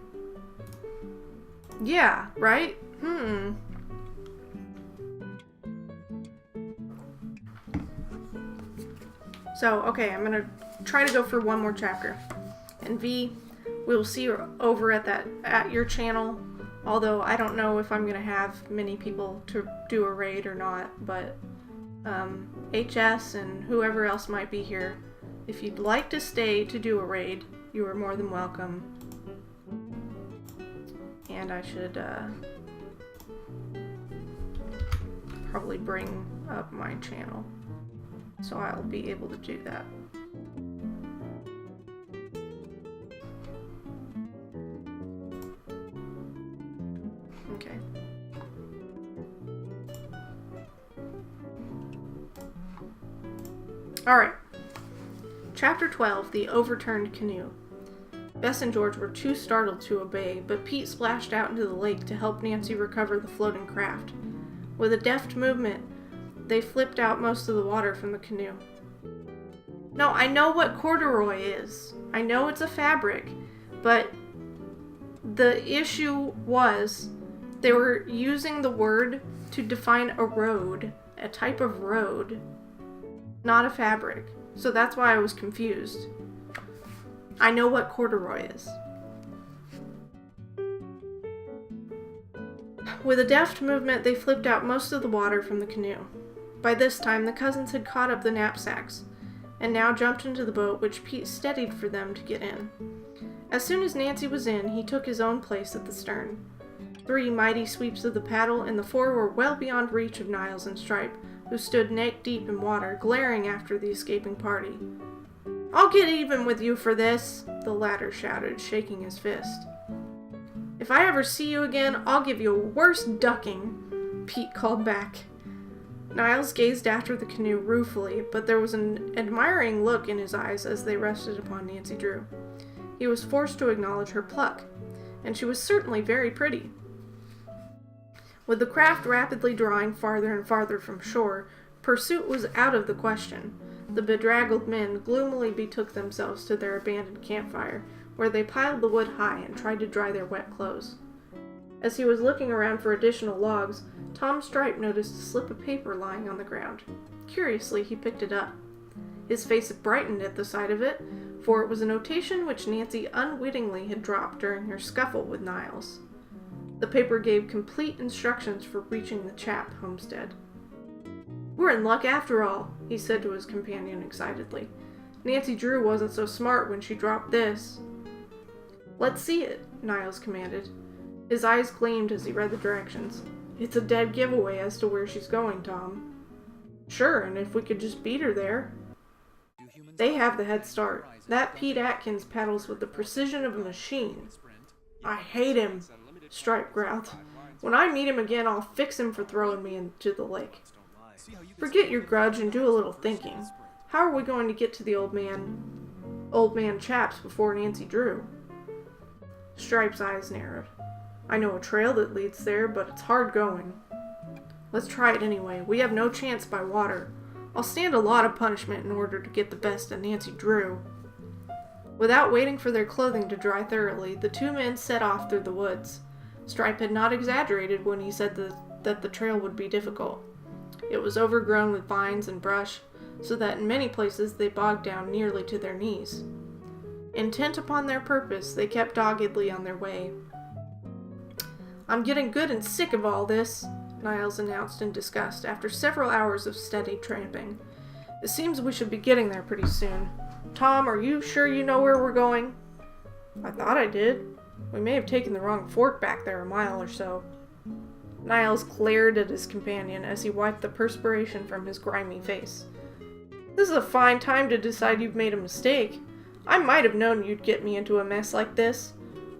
Yeah, right? So, okay, I'm gonna try to go for one more chapter. And V, we will see you over at your channel. Although I don't know if I'm gonna have many people to do a raid or not, but HS and whoever else might be here, if you'd like to stay to do a raid, you are more than welcome. And I should probably bring up my channel, so I'll be able to do that. Okay. Alright. Chapter 12, The Overturned Canoe. Bess and George were too startled to obey, but Pete splashed out into the lake to help Nancy recover the floating craft. With a deft movement, they flipped out most of the water from the canoe. No, I know what corduroy is. I know it's a fabric, but the issue was they were using the word to define a road, a type of road, not a fabric. So that's why I was confused. I know what corduroy is. With a deft movement, they flipped out most of the water from the canoe. By this time, the cousins had caught up the knapsacks, and now jumped into the boat, which Pete steadied for them to get in. As soon as Nancy was in, he took his own place at the stern. 3 mighty sweeps of the paddle, and the 4 were well beyond reach of Niles and Stripe, who stood neck-deep in water, glaring after the escaping party. "I'll get even with you for this," the latter shouted, shaking his fist. "If I ever see you again, I'll give you a worse ducking," Pete called back. Niles gazed after the canoe ruefully, but there was an admiring look in his eyes as they rested upon Nancy Drew. He was forced to acknowledge her pluck, and she was certainly very pretty. With the craft rapidly drawing farther and farther from shore, pursuit was out of the question. The bedraggled men gloomily betook themselves to their abandoned campfire, where they piled the wood high and tried to dry their wet clothes. As he was looking around for additional logs, Tom Stripe noticed a slip of paper lying on the ground. Curiously, he picked it up. His face brightened at the sight of it, for it was a notation which Nancy unwittingly had dropped during her scuffle with Niles. The paper gave complete instructions for reaching the Chap homestead. "We're in luck after all," he said to his companion excitedly. Nancy Drew wasn't so smart when she dropped this. Let's see it, Niles commanded. His eyes gleamed as he read the directions. It's a dead giveaway as to where she's going, Tom. Sure, and if we could just beat her there. They have the head start. That Pete Atkins paddles with the precision of a machine. I hate him, Stripe growled. When I meet him again, I'll fix him for throwing me into the lake. Forget your grudge and do a little thinking. How are we going to get to the old man Chaps before Nancy Drew? Stripe's eyes narrowed. I know a trail that leads there, but it's hard going. Let's try it anyway. We have no chance by water. I'll stand a lot of punishment in order to get the best of Nancy Drew. Without waiting for their clothing to dry thoroughly, the two men set off through the woods. Stripe had not exaggerated when he said that the trail would be difficult. It was overgrown with vines and brush, so that in many places they bogged down nearly to their knees. Intent upon their purpose, they kept doggedly on their way. I'm getting good and sick of all this, Niles announced in disgust after several hours of steady tramping. It seems we should be getting there pretty soon. Tom, are you sure you know where we're going? I thought I did. We may have taken the wrong fork back there a mile or so. Niles glared at his companion as he wiped the perspiration from his grimy face. This is a fine time to decide you've made a mistake. I might have known you'd get me into a mess like this.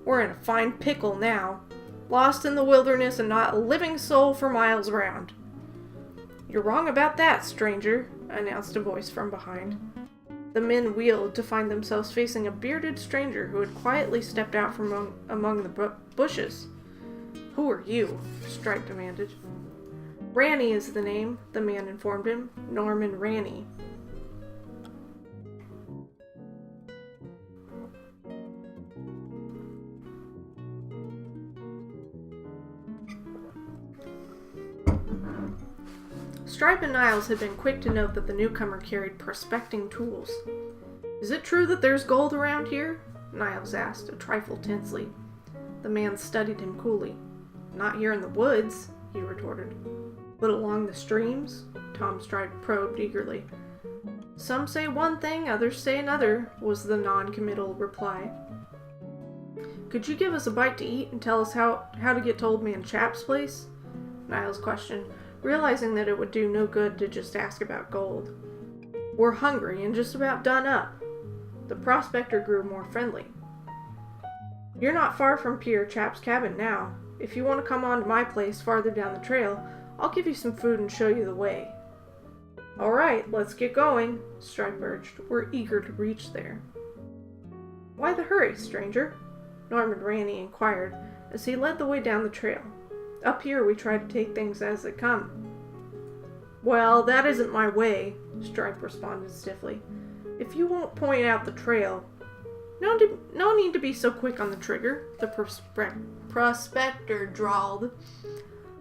We're in a fine pickle now. Lost in the wilderness and not a living soul for miles around. You're wrong about that, stranger, announced a voice from behind. The men wheeled to find themselves facing a bearded stranger who had quietly stepped out from among the bushes. Who are you? Stripe demanded. Ranny is the name, the man informed him. Norman Ranny. Stripe and Niles had been quick to note that the newcomer carried prospecting tools. Is it true that there's gold around here? Niles asked, a trifle tensely. The man studied him coolly. Not here in the woods, he retorted. But along the streams? Tom Stripe probed eagerly. Some say one thing, others say another, was the non-committal reply. Could you give us a bite to eat and tell us how to get to Old Man Chap's place? Niles questioned, realizing that it would do no good to just ask about gold. We're hungry and just about done up. The prospector grew more friendly. You're not far from Pierre Chap's cabin now. If you want to come on to my place farther down the trail, I'll give you some food and show you the way. All right, let's get going, Stripe urged. We're eager to reach there. Why the hurry, stranger? Norman Ranny inquired as he led the way down the trail. Up here we try to take things as they come. Well, that isn't my way, Stripe responded stiffly. If you won't point out the trail... No need to be so quick on the trigger, the prospector drawled.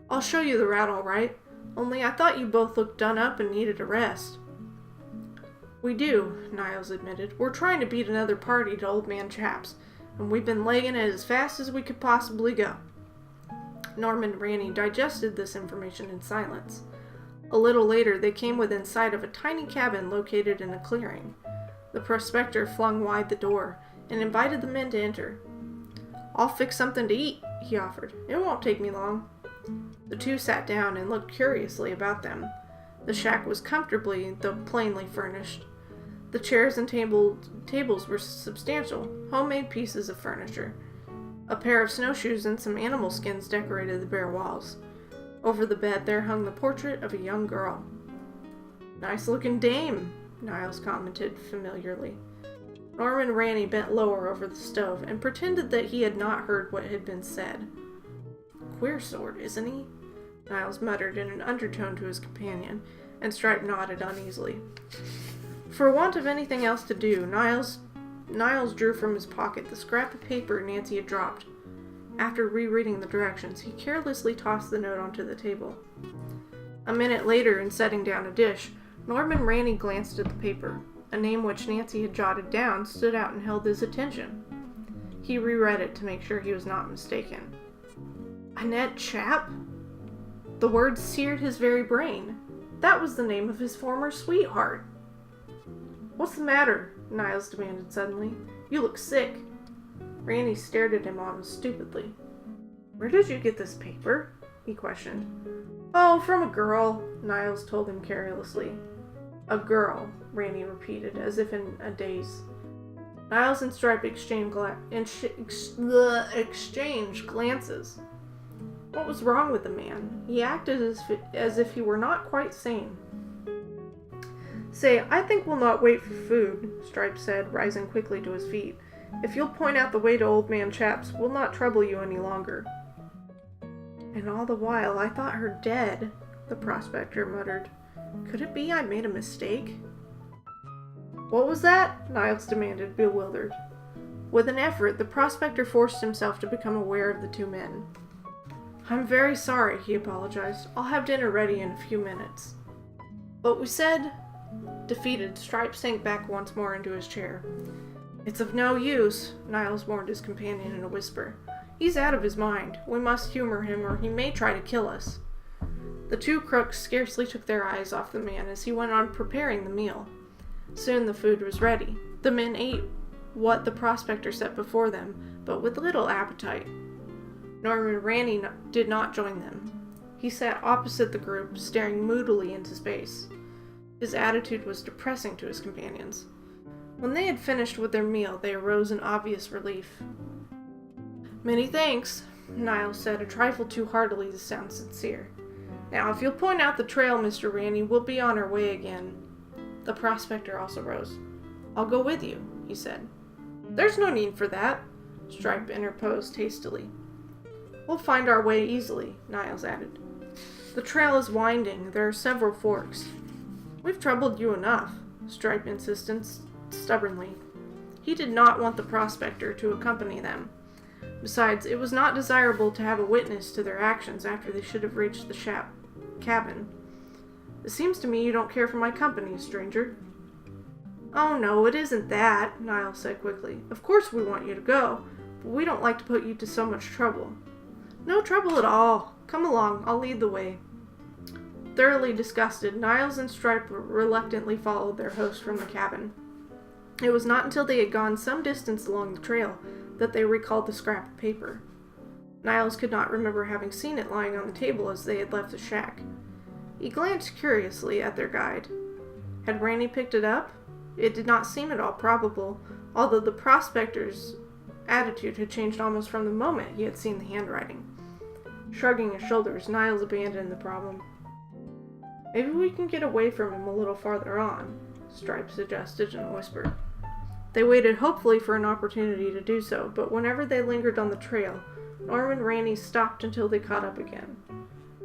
I'll show you the route all right, only I thought you both looked done up and needed a rest. We do, Niles admitted. We're trying to beat another party to Old Man Chap's, and we've been legging it as fast as we could possibly go. Norman Ranny digested this information in silence. A little later, they came within sight of a tiny cabin located in a clearing. The prospector flung wide the door and invited the men to enter. I'll fix something to eat, he offered. It won't take me long. The two sat down and looked curiously about them. The shack was comfortably, though plainly furnished. The chairs and tables were substantial, homemade pieces of furniture. A pair of snowshoes and some animal skins decorated the bare walls. Over the bed there hung the portrait of a young girl. Nice-looking dame, Niles commented familiarly. Norman Ranny bent lower over the stove and pretended that he had not heard what had been said. Queer sort, isn't he? Niles muttered in an undertone to his companion, and Stripe nodded uneasily. For want of anything else to do, Niles drew from his pocket the scrap of paper Nancy had dropped. After rereading the directions, he carelessly tossed the note onto the table. A minute later, in setting down a dish, Norman Ranny glanced at the paper. A name which Nancy had jotted down stood out and held his attention. He reread it to make sure he was not mistaken. Annette Chap? The words seared his very brain. That was the name of his former sweetheart. What's the matter? Niles demanded suddenly. You look sick. Randy stared at him almost stupidly. Where did you get this paper? He questioned. Oh, from a girl, Niles told him carelessly. A girl, Randy repeated, as if in a daze. Niles and Stripe exchanged glances. What was wrong with the man? He acted as if he were not quite sane. Say, I think we'll not wait for food, Stripe said, rising quickly to his feet. If you'll point out the way to Old Man Chaps, we'll not trouble you any longer. And all the while, I thought her dead, the prospector muttered. Could it be I made a mistake? What was that? Niles demanded, bewildered. With an effort, the prospector forced himself to become aware of the two men. I'm very sorry, he apologized. I'll have dinner ready in a few minutes. But we said... Defeated, Stripe sank back once more into his chair. It's of no use, Niles warned his companion in a whisper. He's out of his mind. We must humor him or he may try to kill us. The two crooks scarcely took their eyes off the man as he went on preparing the meal. Soon the food was ready. The men ate what the prospector set before them, but with little appetite. Norman Ranny did not join them. He sat opposite the group, staring moodily into space. His attitude was depressing to his companions. When they had finished with their meal, they arose in obvious relief. Many thanks, Niles said, a trifle too heartily to sound sincere. Now, if you'll point out the trail, Mr. Ranny, we'll be on our way again. The prospector also rose. I'll go with you, he said. There's no need for that, Stripe interposed hastily. We'll find our way easily, Niles added. The trail is winding. There are several forks. We've troubled you enough, Stripe insisted stubbornly. He did not want the prospector to accompany them. Besides, it was not desirable to have a witness to their actions after they should have reached the cabin. It seems to me you don't care for my company, stranger. Oh no, it isn't that, Niles said quickly. Of course we want you to go, but we don't like to put you to so much trouble. No trouble at all. Come along, I'll lead the way. Thoroughly disgusted, Niles and Stripe reluctantly followed their host from the cabin. It was not until they had gone some distance along the trail that they recalled the scrap of paper. Niles could not remember having seen it lying on the table as they had left the shack. He glanced curiously at their guide. Had Randy picked it up? It did not seem at all probable, although the prospector's attitude had changed almost from the moment he had seen the handwriting. Shrugging his shoulders, Niles abandoned the problem. Maybe we can get away from him a little farther on, Stripe suggested in a whisper. They waited hopefully for an opportunity to do so, but whenever they lingered on the trail, Norman and Randy stopped until they caught up again.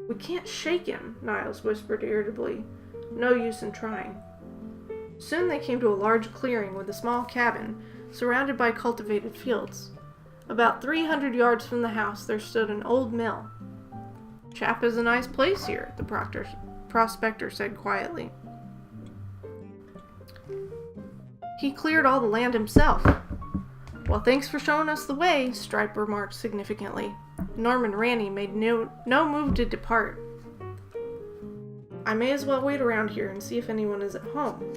We can't shake him, Niles whispered irritably. No use in trying. Soon they came to a large clearing with a small cabin, surrounded by cultivated fields. About 300 yards from the house there stood an old mill. Chap is a nice place here, the prospector said quietly. He cleared all the land himself. Well, thanks for showing us the way, Stripe remarked significantly. Norman Ranny made no move to depart. I may as well wait around here and see if anyone is at home.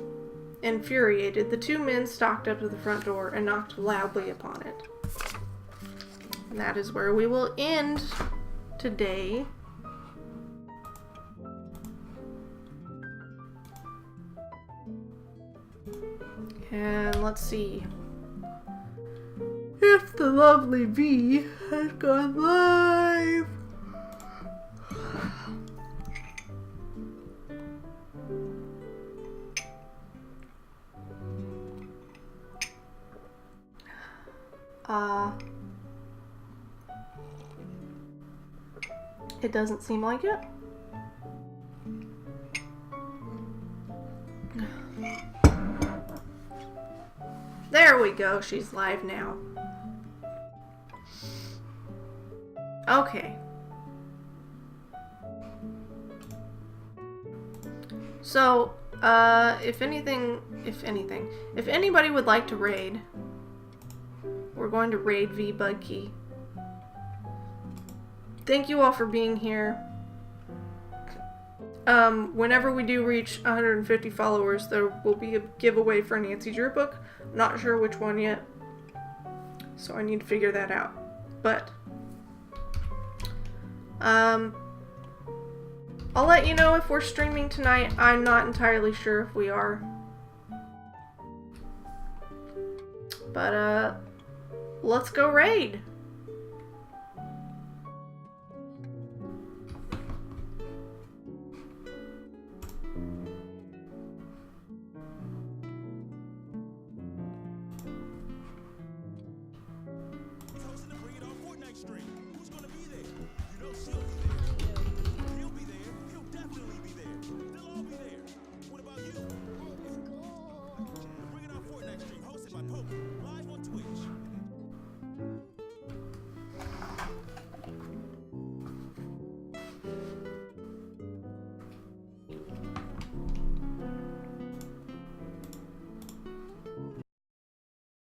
Infuriated, the two men stalked up to the front door and knocked loudly upon it. And that is where we will end today. And let's see. If the lovely bee has gone live. It doesn't seem like it. There we go, she's live now. Okay. So, if anybody would like to raid, we're going to raid V Budkey. Thank you all for being here. Whenever we do reach 150 followers, there will be a giveaway for Nancy's yearbook. Not sure which one yet. So I need to figure that out. But I'll let you know if we're streaming tonight. I'm not entirely sure if we are. But let's go raid.